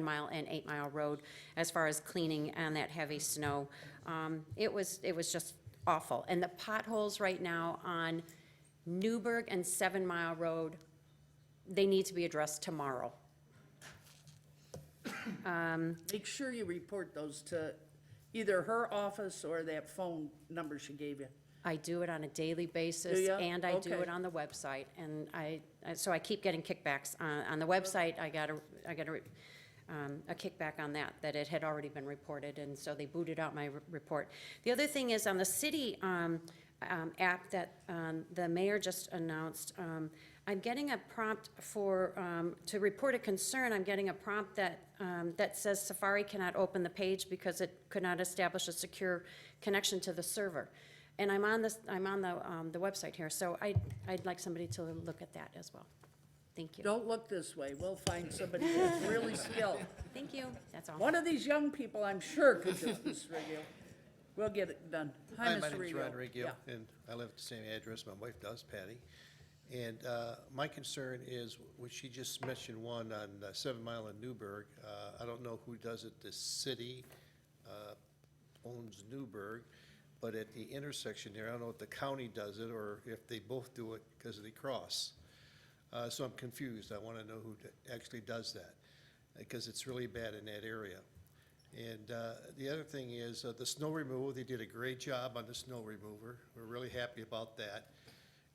Mile and 8 Mile Road as far as cleaning on that heavy snow. It was just awful. And the potholes right now on Newburgh and 7 Mile Road, they need to be addressed tomorrow. Make sure you report those to either her office or that phone number she gave you. I do it on a daily basis. Do ya? And I do Okay. it on the website, and so I keep getting kickbacks. On the website, I got a kickback on that it had already been reported, and so they booted out my report. The other thing is on the city app that the mayor just announced, I'm getting a prompt to report a concern. I'm getting a prompt that says Safari cannot open the page because it could not establish a secure connection to the server. And I'm on the website here, so I'd like somebody to look at that as well. Thank you. Don't look this way. We'll find somebody that's really skilled. Thank you, that's all. One of these young people, I'm sure, could do it, Mr. Riggio. We'll get it done. Hi, My Mr. name's Riggio. Ron Riggio, Yeah. and I live at the same address my wife does, Patty. And my concern is, what she just mentioned one on 7 Mile in Newburgh. I don't know who does it. The city owns Newburgh, but at the intersection there, I don't know if the county does it or if they both do it because of the cross. So I'm confused. I want to know who actually does that, because it's really bad in that area. And the other thing is the snow removal. They did a great job on the snow remover. We're really happy about that.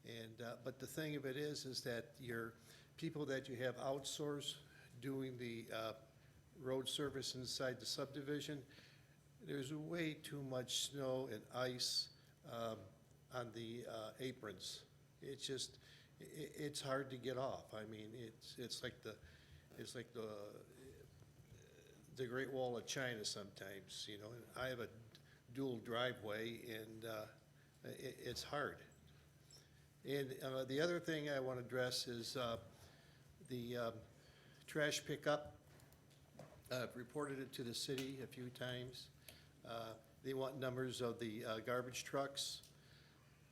And but the thing of it is that your people that you have outsourced doing the road service inside the subdivision, there's way too much snow and ice on the aprons. It's just, it's hard to get off. I mean, it's like the Great Wall of China sometimes, you know. I have a dual driveway, and it's hard. And the other thing I want to address is the trash pickup. I've reported it to the city a few times. They want numbers of the garbage trucks.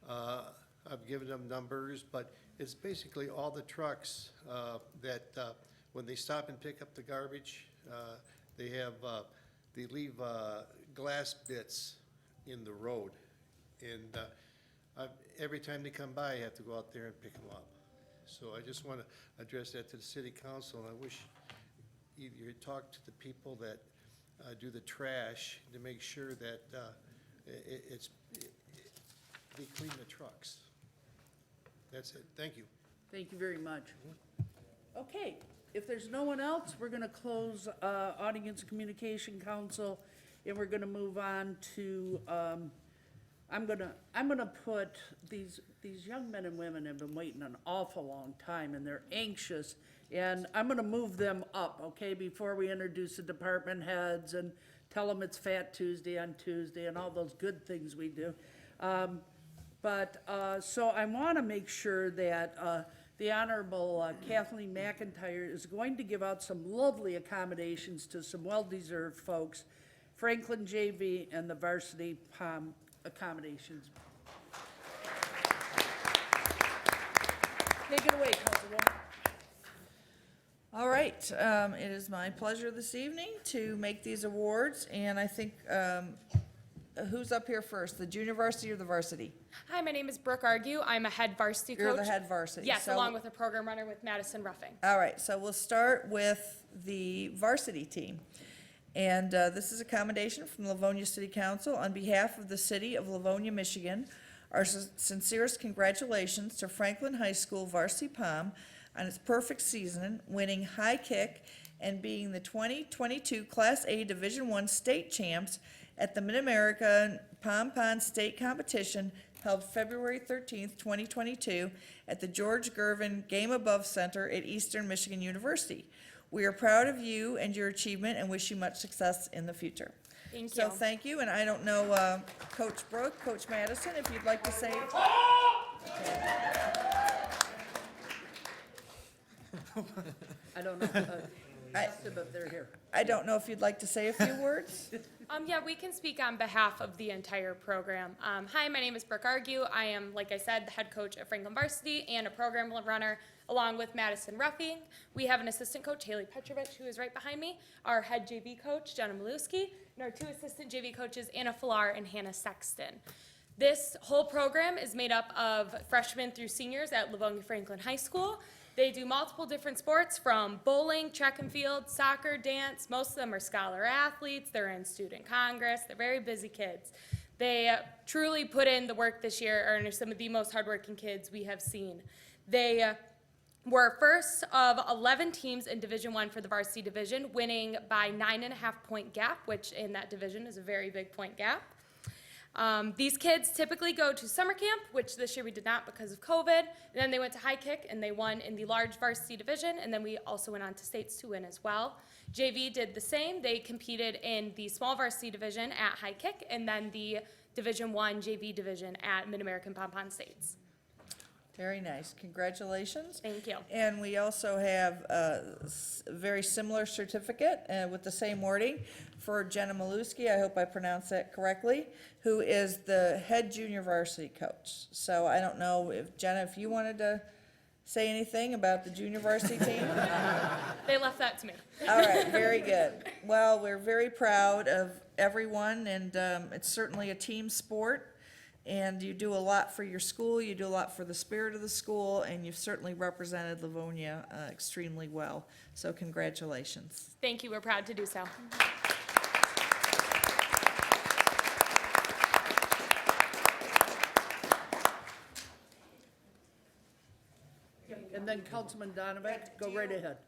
I've given them numbers, but it's basically all the trucks that when they stop and pick up the garbage, they leave glass bits in the road. And every time they come by, I have to go out there and pick them up. So I just want to address that to the city council, and I wish you talk to the people that do the trash to make sure that they clean the trucks. That's it. Thank you. Thank you very much. Okay, if there's no one else, we're gonna close Audience Communication Council, and we're gonna move on to, I'm gonna put, these young men and women have been waiting an awful long time, and they're anxious, and I'm gonna move them up, okay, before we introduce the department heads and tell them it's Fat Tuesday on Tuesday and all those good things we do. So I want to make sure that the Honorable Kathleen McIntyre is going to give out some lovely accommodations to some well-deserved folks, Franklin JV and the Varsity POM accommodations. Take it away, Councilwoman. All right, it is my pleasure this evening to make these awards, and I think, who's up here first, the junior varsity or the varsity? Hi, my name is Brooke Argue. I'm a head varsity coach. You're the head varsity. Yes, so- along with a program runner with Madison Ruffing. All right, so we'll start with the varsity team. And this is a commendation from Livonia City Council on behalf of the city of Livonia, Michigan. Our sincerest congratulations to Franklin High School Varsity POM on its perfect season, winning high kick and being the 2022 Class A Division I state champs at the Mid-America Pom-Pom State Competition held February 13th, 2022 at the George Gervin Game Above Center at Eastern Michigan University. We are proud of you and your achievement and wish you much success in the future. Thank So you. thank you, and I don't know, Coach Brooke, Coach Madison, if you'd like to say. I don't know, but they're here. I don't know if you'd like to say a few words? Yeah, we can speak on behalf of the entire program. Hi, my name is Brooke Argue. I am, like I said, the head coach at Franklin Varsity and a program runner along with Madison Ruffing. We have an assistant coach, Haley Petrovich, who is right behind me, our head JV coach, Jenna Maluski, and our two assistant JV coaches, Anna Falar and Hannah Sexton. This whole program is made up of freshmen through seniors at Livonia Franklin High School. They do multiple different sports from bowling, track and field, soccer, dance. Most of them are scholar athletes. They're in student congress. They're very busy kids. They truly put in the work this year, and are some of the most hardworking kids we have seen. They were first of 11 teams in Division I for the varsity division, winning by 9.5-point gap, which in that division is a very big point gap. These kids typically go to summer camp, which this year we did not because of COVID. And then they went to high kick and they won in the large varsity division. And then we also went on to states to win as well. JV did the same. They competed in the small varsity division at high kick and then the Division I JV division at Mid-American Pom-Pom States. Very nice. Congratulations. Thank you. And we also have a very similar certificate with the same wording for Jenna Maluski, I hope I pronounced that correctly, who is the head junior varsity coach. So I don't know if, Jenna, if you wanted to say anything about the junior varsity team? They left that to me. All right, very good. Well, we're very proud of everyone, and it's certainly a team sport. And you do a lot for your school, you do a lot for the spirit of the school, and you've certainly represented Livonia extremely well. So congratulations. Thank you. We're proud to do so. And then Councilman Donovan, go right ahead.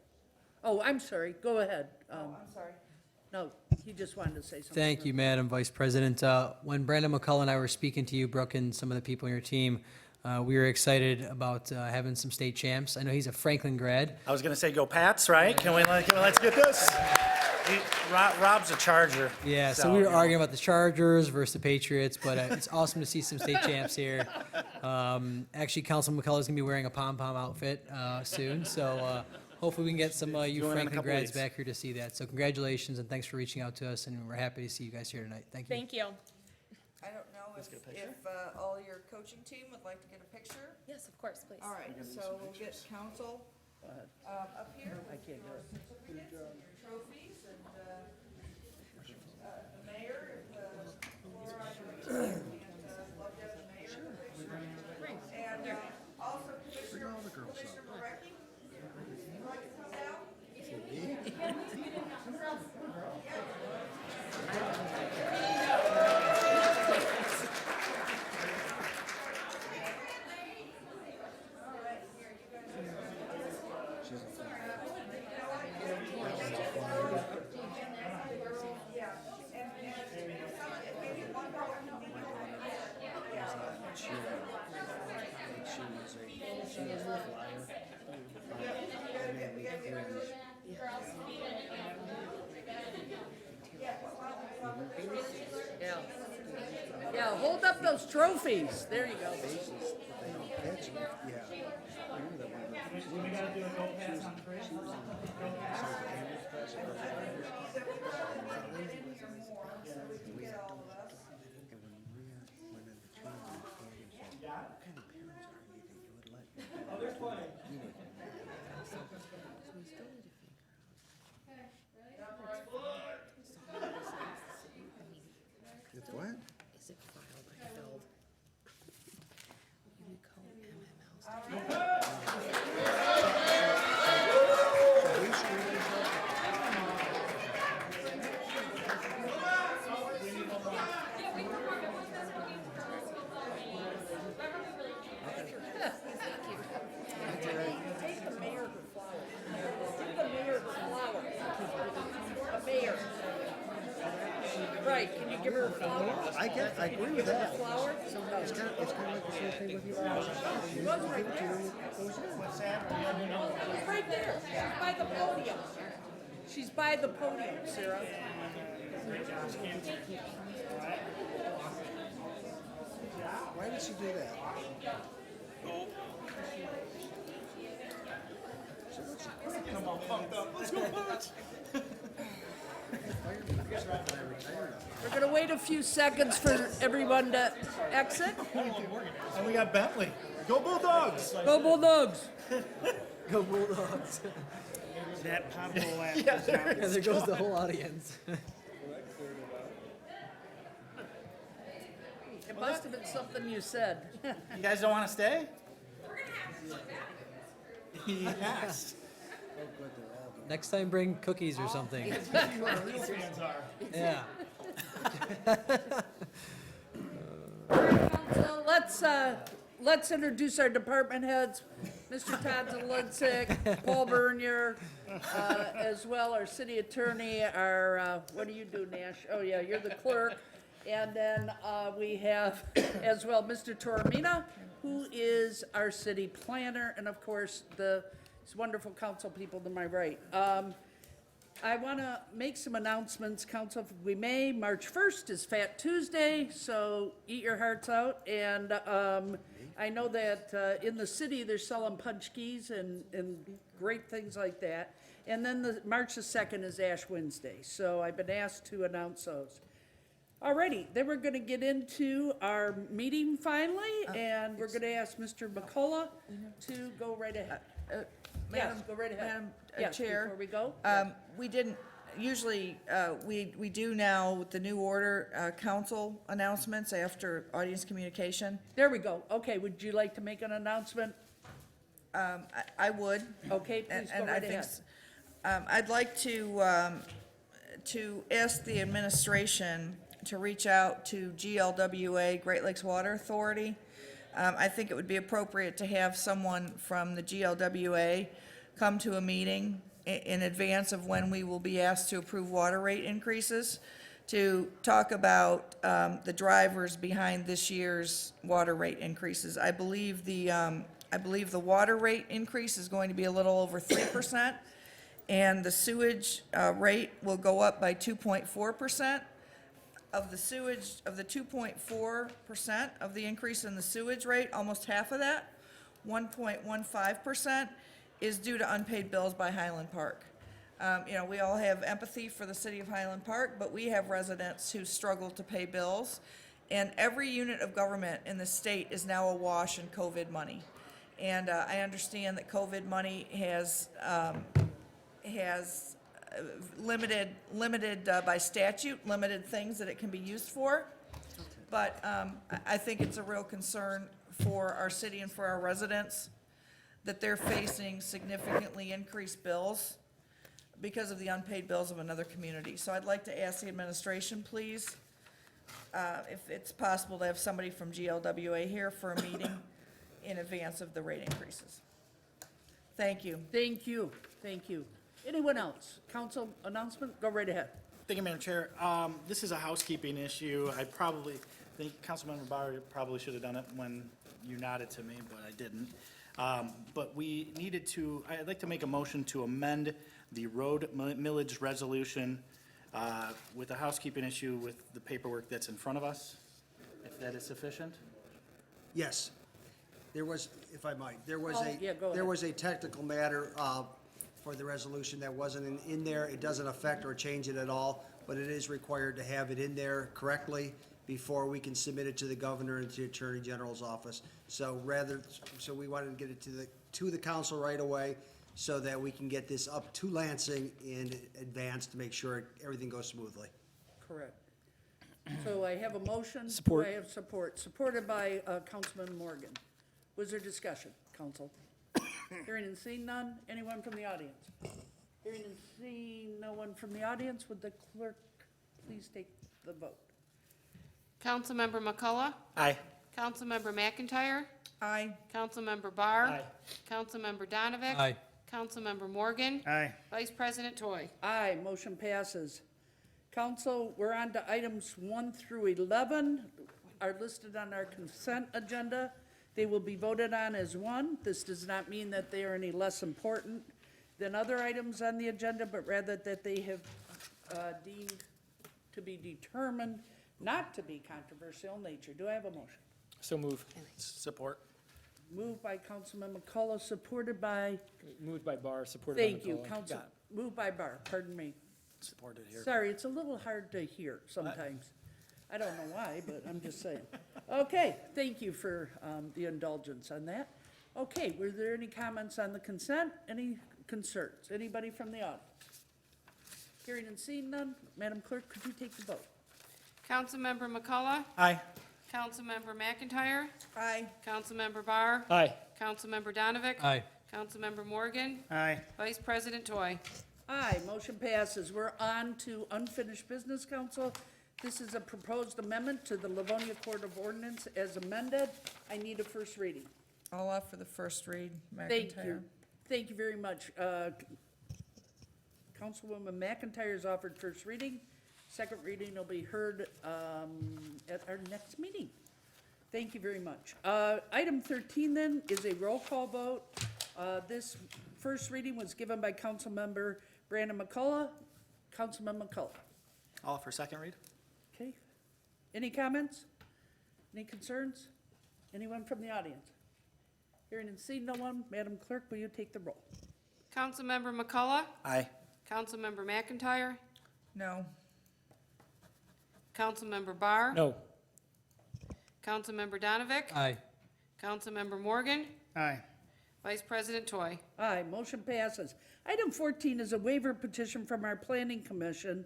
Oh, I'm sorry, go ahead. I'm sorry. No, he just wanted to say something. Thank you, Madam Vice President. When Brandon McCullough and I were speaking to you, Brooke, and some of the people on your team, we were excited about having some state champs. I know he's a Franklin grad. I was gonna say go Pats, right? Can we let's get this. Rob's a Charger. Yeah, so we were arguing about the Chargers versus the Patriots, but it's awesome to see some state champs here. Actually, Councilman McCullough's gonna be wearing a pom-pom outfit soon, so hopefully we can get some you Going in a Franklin couple grads weeks. back here to see that. So congratulations and thanks for reaching out to us, and we're happy to see you guys here tonight. Thank you. Thank you. I don't know if all your coaching team would like to get a picture? Yes, of course, please. All right, so we'll get council up here. I can't do it. Trophies and, the mayor, if Laura, and, love to have the mayor. And, also Commissioner Marecki, would you like to come down? Yeah, hold up those trophies. There you go. It's what? Is it filed or filled? Unicode MMLs. Take the mayor her flowers. Give the mayor her flowers. The mayor. Right, can you give her a flower? I agree with Give her that. a flower? It's kind of like the same thing with you. She was right there. She's right there. She's by the podium. She's by the podium, Sarah. Why did she do that? We're gonna wait a few seconds for everyone to exit. And we got Bentley. Go Bulldogs! Go Bulldogs! Go Bulldogs. That potable laugh. Yeah, there goes the whole audience. It must have been something you said. You guys don't want to stay? Yes. Next time, bring cookies or something. Yeah. So let's introduce our department heads. Mr. Todd Zalinsik, Paul Bernier, as well our city attorney, our, what do you do, Nash? Oh, yeah, you're the clerk. And then we have as well Mr. Toromina, who is our city planner, and of course, these wonderful council people to my right. I want to make some announcements, council, if we may. March 1st is Fat Tuesday, so eat your hearts out. And I know that in the city, they're selling punchkis and great things like that. And then March the 2nd is Ash Wednesday, so I've been asked to announce those. Alrighty, then we're gonna get into our meeting finally, and we're gonna ask Mr. McCullough to go right ahead. Yes, go right ahead. Madam Yes, Chair, before we go? we didn't, usually, we do now with the new order, council announcements after audience communication. There we go. Okay, would you like to make an announcement? I would. Okay, please go And I right think ahead. I'd like to ask the administration to reach out to GLWA, Great Lakes Water Authority. I think it would be appropriate to have someone from the GLWA come to a meeting in advance of when we will be asked to approve water rate increases, to talk about the drivers behind this year's water rate increases. I believe the water rate increase is going to be a little over 3%, And the sewage rate will go up by 2.4%. Of the sewage, of the 2.4% of the increase in the sewage rate, almost half of that, 1.15%, is due to unpaid bills by Highland Park. You know, we all have empathy for the city of Highland Park, but we have residents who struggle to pay bills. And every unit of government in the state is now awash in COVID money. And I understand that COVID money has limited by statute, limited things that it can be used for. But I think it's a real concern for our city and for our residents that they're facing significantly increased bills because of the unpaid bills of another community. So I'd like to ask the administration, please, if it's possible to have somebody from GLWA here for a meeting in advance of the rate increases. Thank you. Thank you, thank you. Anyone else? Council announcement, go right ahead. Thank you, Madam Chair. This is a housekeeping issue. I probably think Councilmember Bauer probably should have done it when you nodded to me, but I didn't. But we needed to, I'd like to make a motion to amend the road millage resolution with a housekeeping issue with the paperwork that's in front of us, if that is sufficient. Yes. There was, if I might, there was Oh, yeah, go ahead. there was a technical matter for the resolution that wasn't in there. It doesn't affect or change it at all, but it is required to have it in there correctly before we can submit it to the governor and to the Attorney General's office. So we wanted to get it to the council right away so that we can get this up to Lansing in advance to make sure everything goes smoothly. Correct. So I have a motion. Support. Do I have support? Supported by Councilman Morgan. Was there discussion, council? Hearing and seeing none. Anyone from the audience? Hearing and seeing no one from the audience, would the clerk please take the vote? Councilmember McCullough? Aye. Councilmember McIntyre? Aye. Councilmember Barr? Aye. Councilmember Donovic? Aye. Councilmember Morgan? Aye. Vice President Toy? Aye, motion passes. Council, we're on to items 1 through 11, are listed on our consent agenda. They will be voted on as one. This does not mean that they are any less important than other items on the agenda, but rather that they have deemed to be determined not to be controversial in nature. Do I have a motion? So move. Support. Moved by Councilman McCullough, supported by, Moved by Barr, supported by thank you, McCullough. Council, moved by Barr, pardon me. Supported here. Sorry, it's a little hard to hear sometimes. I don't know why, but I'm just saying. Okay, thank you for the indulgence on that. Okay, were there any comments on the consent? Any concerns? Anybody from the audience? Hearing and seeing none, Madam Clerk, could you take the vote? Councilmember McCullough? Aye. Councilmember McIntyre? Aye. Councilmember Barr? Aye. Councilmember Donovic? Aye. Councilmember Morgan? Aye. Vice President Toy? Aye, motion passes. We're on to unfinished business, council. This is a proposed amendment to the Livonia Court of Ordinance as amended. I need a first reading. I'll offer the first read, McIntyre. Thank you. Thank you very much. Councilwoman McIntyre has offered first reading. Second reading will be heard at our next meeting. Thank you very much. Item 13 then is a roll call vote. This first reading was given by Councilmember Brandon McCullough. Councilman McCullough. All for second read? Okay. Any comments? Any concerns? Anyone from the audience? Hearing and seeing no one, Madam Clerk, will you take the roll? Councilmember McCullough? Aye. Councilmember McIntyre? No. Councilmember Barr? No. Councilmember Donovic? Aye. Councilmember Morgan? Aye. Vice President Toy? Aye, motion passes. Item 14 is a waiver petition from our Planning Commission.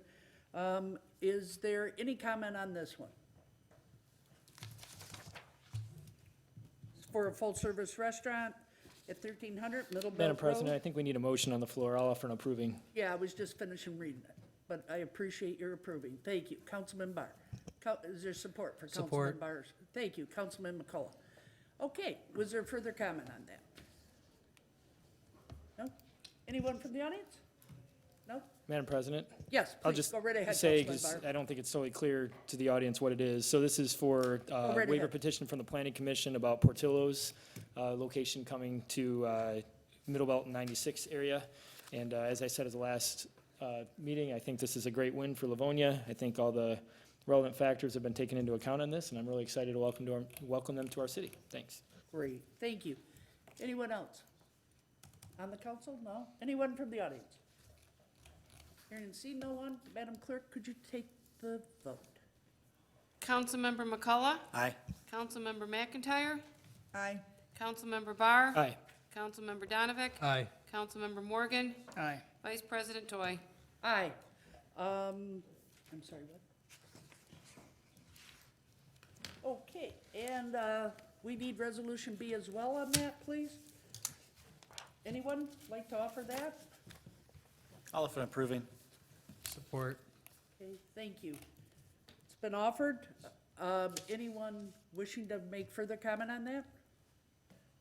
Is there any comment on this one? It's for a full-service restaurant at 1300 Middle Belt Madam President, I Road. think we need a motion on the floor. I'll offer an approving. Yeah, I was just finishing reading it, but I appreciate your approving. Thank you. Councilman Barr. Is there support for Councilman Support. Barr's? Thank you. Councilman McCullough. Okay, was there further comment on that? No? Anyone from the audience? No? Madam President? Yes, I'll please, just go right ahead, say, Councilman because Barr. I don't think it's totally clear to the audience what it is. So this is for right waiver ahead. petition from the Planning Commission about Portillo's location coming to Middle Belt and 96 area. And as I said at the last meeting, I think this is a great win for Livonia. I think all the relevant factors have been taken into account on this, and I'm really excited to welcome them to our city. Thanks. Great, thank you. Anyone else? On the council? No? Anyone from the audience? Hearing and seeing no one, Madam Clerk, could you take the vote? Councilmember McCullough? Aye. Councilmember McIntyre? Aye. Councilmember Barr? Aye. Councilmember Donavick? Aye. Councilmember Morgan? Aye. Vice President Toy? Aye. I'm sorry, what? Okay, and we need Resolution B as well on that, please? Anyone like to offer that? I'll offer approving. Support. Okay, thank you. It's been offered. Anyone wishing to make further comment on that?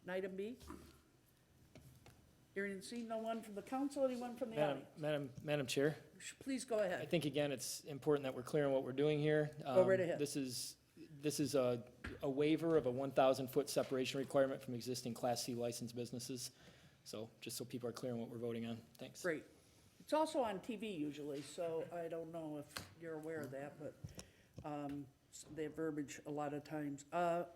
Item B? Hearing and seeing no one from the council, anyone from the audience? Madam Chair, Please go I ahead. think, again, it's important that we're clear on what we're doing here. Go right ahead. This is a waiver of a 1,000-foot separation requirement from existing Class C licensed businesses. So, just so people are clear on what we're voting on. Thanks. Great. It's also on TV usually, so I don't know if you're aware of that, but they have verbiage a lot of times.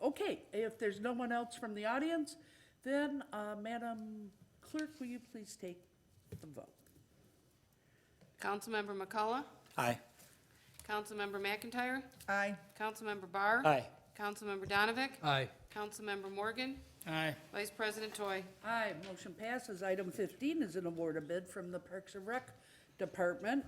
Okay, if there's no one else from the audience, then Madam Clerk, will you please take the vote? Councilmember McCullough? Aye. Councilmember McIntyre? Aye. Councilmember Barr? Aye. Councilmember Donavick? Aye. Councilmember Morgan? Aye. Vice President Toy? Aye, motion passes. Item 15 is an award of bid from the Parks and Rec Department.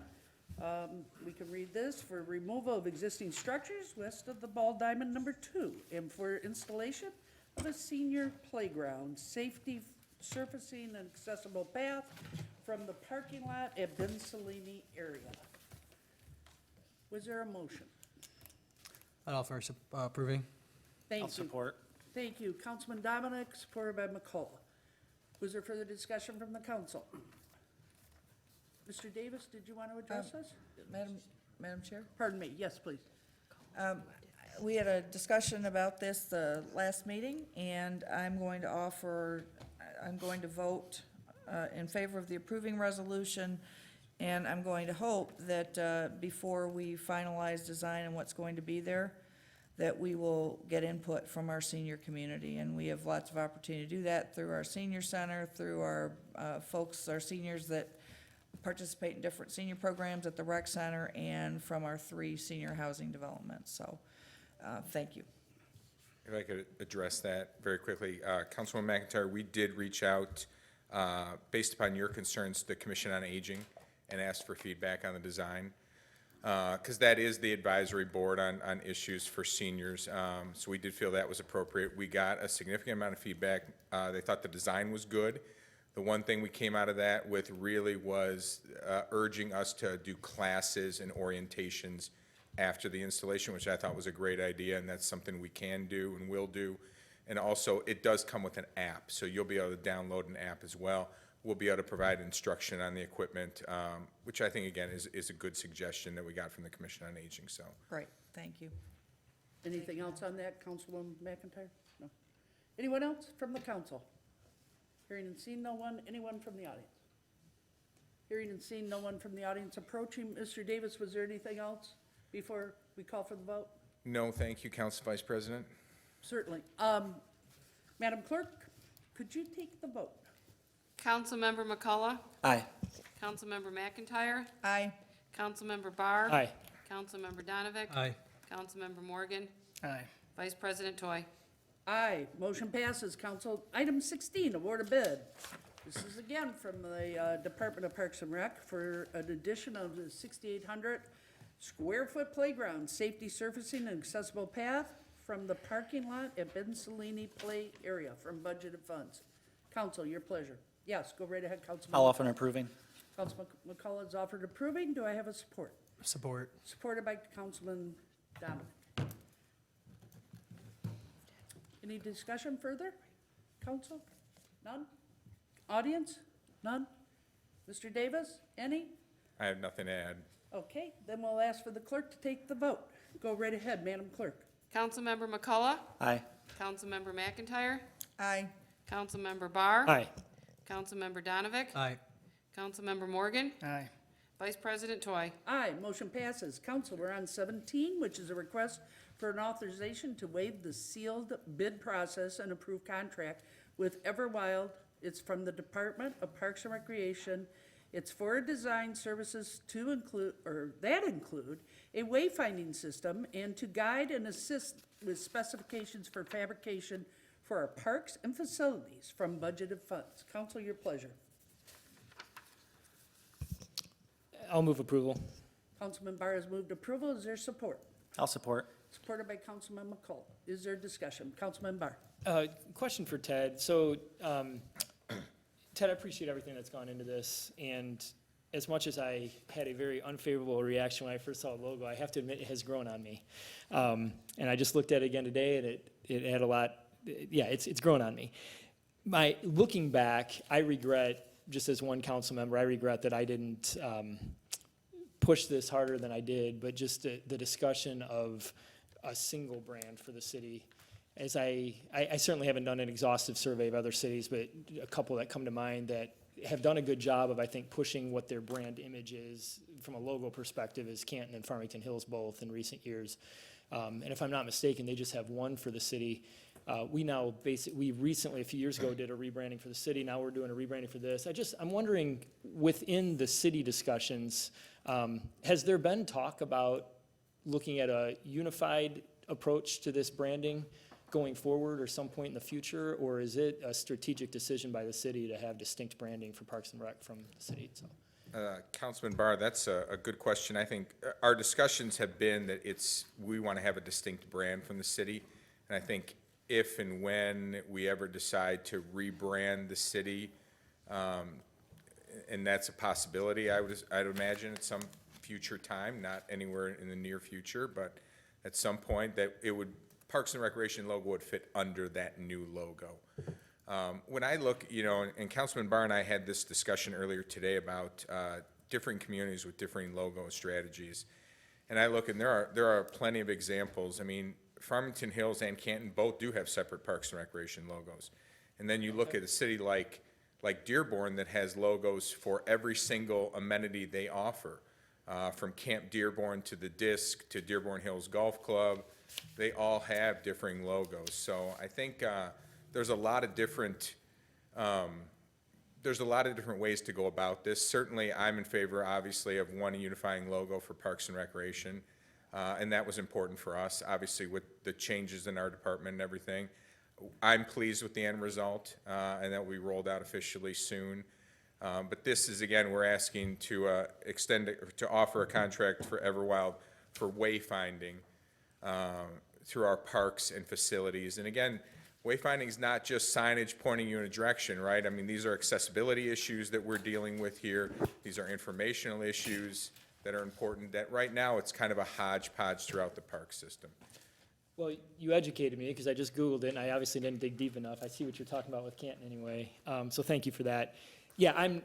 We can read this: for removal of existing structures west of the Ball Diamond number 2, and for installation of a senior playground, safety surfacing and accessible path from the parking lot at Ben Salini area. Was there a motion? I'd offer approving. Thank I'll you. support. Thank you. Councilman Dominic, supported by McCullough. Was there further discussion from the council? Mr. Davis, did you want to address us? Madam Chair? Pardon me, yes, please. We had a discussion about this the last meeting, and I'm going to vote in favor of the approving resolution, and I'm going to hope that before we finalize design and what's going to be there, that we will get input from our senior community, and we have lots of opportunity to do that through our senior center, through our folks, our seniors that participate in different senior programs at the rec center, and from our 3 senior housing developments. So, thank you. If I could address that very quickly. Councilwoman McIntyre, we did reach out, based upon your concerns, to the Commission on Aging and asked for feedback on the design. Because that is the advisory board on issues for seniors. So we did feel that was appropriate. We got a significant amount of feedback. They thought the design was good. The one thing we came out of that with really was urging us to do classes and orientations after the installation, which I thought was a great idea, and that's something we can do and will do. And also, it does come with an app, so you'll be able to download an app as well. We'll be able to provide instruction on the equipment, which I think, again, is a good suggestion that we got from the Commission on Aging, so. Great, thank you. Anything else on that, Councilwoman McIntyre? No. Anyone else from the council? Hearing and seeing no one, anyone from the audience? Hearing and seeing no one from the audience approaching. Mr. Davis, was there anything else before we call for the vote? No, thank you, Council Vice President. Certainly. Madam Clerk, could you take the vote? Councilmember McCullough? Aye. Councilmember McIntyre? Aye. Councilmember Barr? Aye. Councilmember Donavick? Aye. Councilmember Morgan? Aye. Vice President Toy? Aye, motion passes. Council, item 16, award a bid. This is again from the Department of Parks and Rec for an addition of the 6,800 square foot playground, safety surfacing and accessible path from the parking lot at Ben Salini Play area from budgeted funds. Council, your pleasure. Yes, go right ahead, Councilman. I'll offer approving. Councilman McCullough has offered approving. Do I have a support? Support. Supported by Councilman Dominic. Any discussion further? Council? None? Audience? None? Mr. Davis? Any? I have nothing to add. Okay, then we'll ask for the clerk to take the vote. Go right ahead, Madam Clerk. Councilmember McCullough? Aye. Councilmember McIntyre? Aye. Councilmember Barr? Aye. Councilmember Donavick? Aye. Councilmember Morgan. Aye. Vice President Toy. Aye, motion passes. Council, we're on 17, which is a request for an authorization to waive the sealed bid process and approve contract with Everwild. It's from the Department of Parks and Recreation. It's for design services to include, or that include, a wayfinding system and to guide and assist with specifications for fabrication for our parks and facilities from budgeted funds. Council, your pleasure. I'll move approval. Councilman Barr has moved approval. Is there support? I'll support. Supported by Councilman McCall. Is there discussion? Councilman Barr. Question for Ted. So, Ted, I appreciate everything that's gone into this, and as much as I had a very unfavorable reaction when I first saw the logo, I have to admit it has grown on me. And I just looked at it again today, and it had a lot, yeah, it's grown on me. Looking back, I regret, just as one council member, I regret that I didn't push this harder than I did, but just the discussion of a single brand for the city. As I certainly haven't done an exhaustive survey of other cities, but a couple that come to mind that have done a good job of, I think, pushing what their brand image is from a logo perspective is Canton and Farmington Hills both in recent years. And if I'm not mistaken, they just have one for the city. We recently, a few years ago, did a rebranding for the city. Now we're doing a rebranding for this. I'm wondering, within the city discussions, has there been talk about looking at a unified approach to this branding going forward or some point in the future, or is it a strategic decision by the city to have distinct branding for Parks and Rec from the city itself? Councilman Barr, that's a good question. I think our discussions have been that we want to have a distinct brand from the city. And I think if and when we ever decide to rebrand the city, and that's a possibility, I'd imagine at some future time, not anywhere in the near future, but at some point that Parks and Recreation logo would fit under that new logo. When I look, and Councilman Barr and I had this discussion earlier today about different communities with differing logo strategies. And I look, and there are plenty of examples. I mean, Farmington Hills and Canton both do have separate Parks and Recreation logos. And then you look at a city like Dearborn that has logos for every single amenity they offer, from Camp Dearborn to the Disc to Dearborn Hills Golf Club. They all have differing logos. So I think there's a lot of different ways to go about this. Certainly, I'm in favor, obviously, of one unifying logo for Parks and Recreation, and that was important for us, obviously, with the changes in our department and everything. I'm pleased with the end result, and that will be rolled out officially soon. But this is, again, we're asking to to offer a contract for Everwild for wayfinding through our parks and facilities. And again, wayfinding is not just signage pointing you in a direction, right? I mean, these are accessibility issues that we're dealing with here. These are informational issues that are important, that right now it's kind of a hodgepodge throughout the park system. Well, you educated me, because I just Googled it, and I obviously didn't dig deep enough. I see what you're talking about with Canton anyway, so thank you for that. Yeah,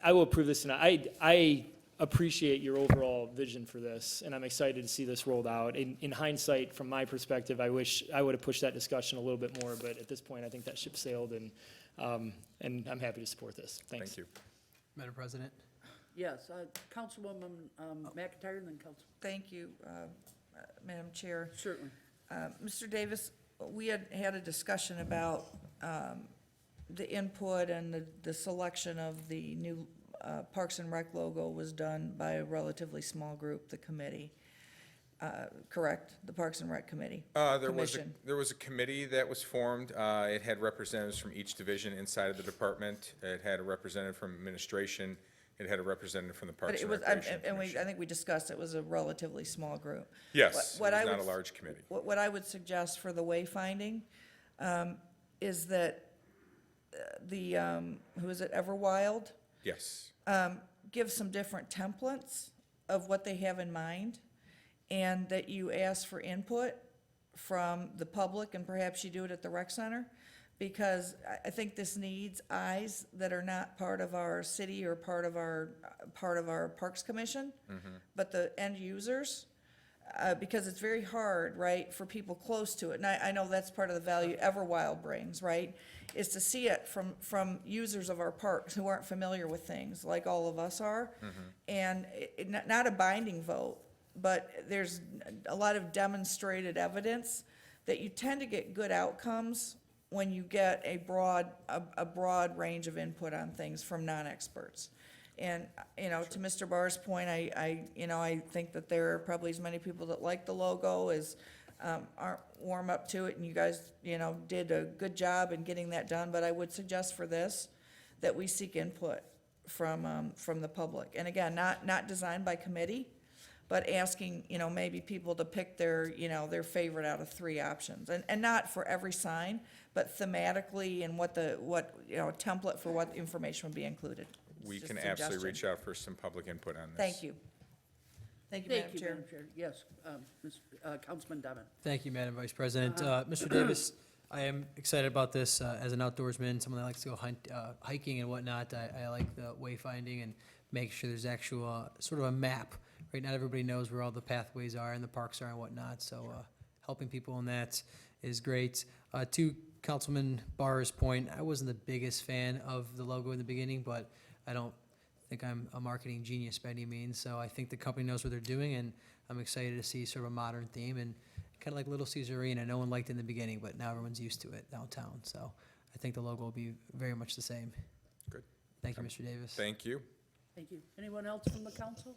I will approve this, and I appreciate your overall vision for this, and I'm excited to see this rolled out. In hindsight, from my perspective, I wish I would have pushed that discussion a little bit more, but at this point, I think that ship sailed, and I'm happy to support this. Thanks. Thank you. Madam President? Yes, Councilwoman McIntyre and then Council. Thank you, Madam Chair. Certainly. Mr. Davis, we had a discussion about the input and the selection of the new Parks and Rec logo was done by a relatively small group, the committee, correct? The Parks and Rec Committee? There was a committee that was formed. It had representatives from each division inside of the department. It had a representative from administration. It had a representative from the Parks and Recreation Commission. I think we discussed it was a relatively small group. Yes, it was not a large committee. What I would suggest for the wayfinding is that who is it, Everwild? Yes. Give some different templates of what they have in mind, and that you ask for input from the public, and perhaps you do it at the rec center, because I think this needs eyes that are not part of our city or part of our Parks Commission, but the end users. because it's very hard, right, for people close to it. And I know that's part of the value Everwild brings, right, is to see it from users of our parks who aren't familiar with things, like all of us are. And not a binding vote, but there's a lot of demonstrated evidence that you tend to get good outcomes when you get a broad range of input on things from non-experts. And, to Mr. Barr's point, I think that there are probably as many people that like the logo as aren't warm up to it, and you guys, did a good job in getting that done, but I would suggest for this, that we seek input from the public. And again, not designed by committee, but asking, maybe people to pick their favorite out of 3 options. And not for every sign, but thematically and what template for what information would be included. We It's can just a absolutely suggestion. reach out for some public input on this. Thank you. Thank you, Thank Madam you, Chair. Madam Chair. Yes, Councilman Devon. Thank you, Madam Vice President. Mr. Davis, I am excited about this as an outdoorsman, someone that likes to go hiking and whatnot. I like the wayfinding and make sure there's actual sort of a map. Right, not everybody knows where all the pathways are and the parks are and whatnot, so helping people in that is great. To Councilman Barr's point, I wasn't the biggest fan of the logo in the beginning, but I don't think I'm a marketing genius by any means, so I think the company knows what they're doing, and I'm excited to see sort of a modern theme, and kind of like Little Caesar Arena, no one liked it in the beginning, but now everyone's used to it downtown, so I think the logo will be very much the same. Good. Thank you, Mr. Davis. Thank you. Thank you. Anyone else from the council?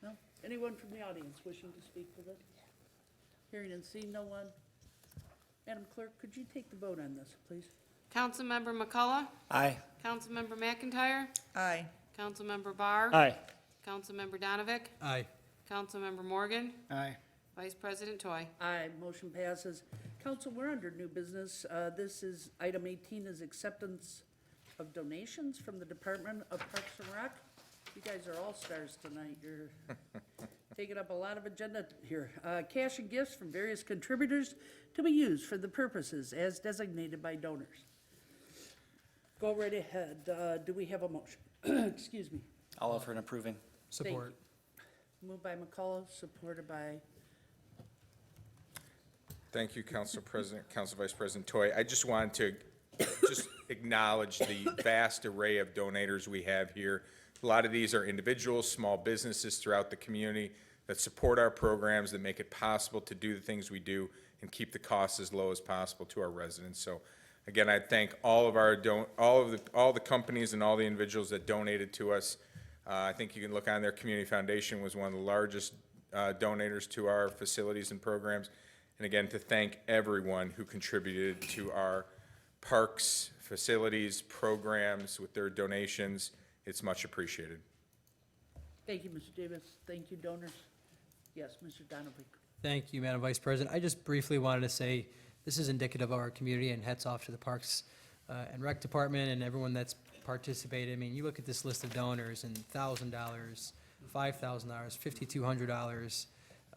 No? Anyone from the audience wishing to speak to this? Hearing and seeing no one? Madam Clerk, could you take the vote on this, please? Councilmember McCullough, Aye. Councilmember McIntyre, Aye. Councilmember Barr, Aye. Councilmember Donovic, Aye. Councilmember Morgan, Aye. Vice President Toy. Aye, motion passes. Council, we're under new business. This is, item 18 is acceptance of donations from the Department of Parks and Rec. You guys are all stars tonight. You're taking up a lot of agenda here. Cash and gifts from various contributors to be used for the purposes as designated by donors. Go right ahead. Do we have a motion? Excuse me. I'll offer an approving. Support. Moved by McCullough, supported by, Thank you, Council President, Council Vice President Toy. I just wanted to acknowledge the vast array of donators we have here. A lot of these are individuals, small businesses throughout the community that support our programs, that make it possible to do the things we do and keep the costs as low as possible to our residents. So again, I thank all of all the companies and all the individuals that donated to us. I think you can look on there, Community Foundation was one of the largest donators to our facilities and programs. And again, to thank everyone who contributed to our parks, facilities, programs with their donations. It's much appreciated. thank you, Mr. Davis. Thank you, donors. Yes, Mr. Donovan. Thank you, Madam Vice President. I just briefly wanted to say, this is indicative of our community, and hats off to the Parks and Rec Department and everyone that's participated. I mean, you look at this list of donors, and $1,000, $5,000, $5,200.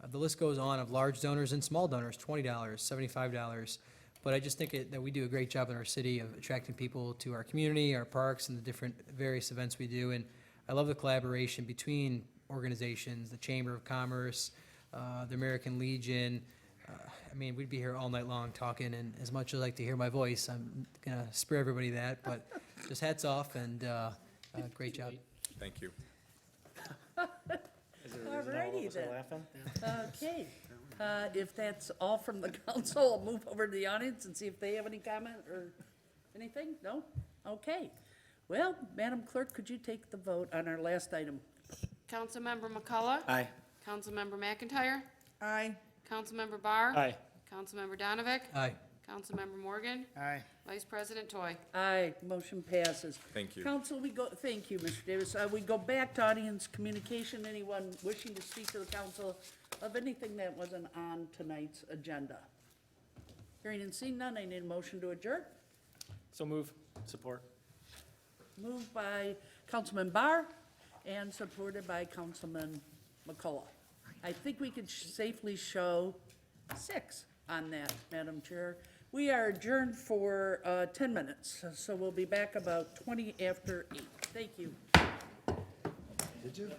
The list goes on of large donors and small donors, $20, $75. But I just think that we do a great job in our city of attracting people to our community, our parks, and the different various events we do. And I love the collaboration between organizations, the Chamber of Commerce, the American Legion. I mean, we'd be here all night long talking, and as much as I like to hear my voice, I'm gonna spare everybody that, but just hats off, and great job. Thank you. Is there a reason all of Alrighty us are then. laughing? Okay, if that's all from the council, I'll move over to the audience and see if they have any comment or anything? No? Okay. Well, Madam Clerk, could you take the vote on our last item? Councilmember McCullough, Aye. Councilmember McIntyre, Aye. Councilmember Barr, Aye. Councilmember Donovic, Aye. Councilmember Morgan, Aye. Vice President Toy. Aye, motion passes. Thank you. Council, thank you, Mr. Davis. We go back to audience communication. Anyone wishing to speak to the council of anything that wasn't on tonight's agenda? Hearing and seeing none, I need a motion to adjourn. So move. Support. Moved by Councilman Barr and supported by Councilman McCullough. I think we could safely show 6 on that, Madam Chair. We are adjourned for 10 minutes, so we'll be back about 20 after 8. Thank you. Did you?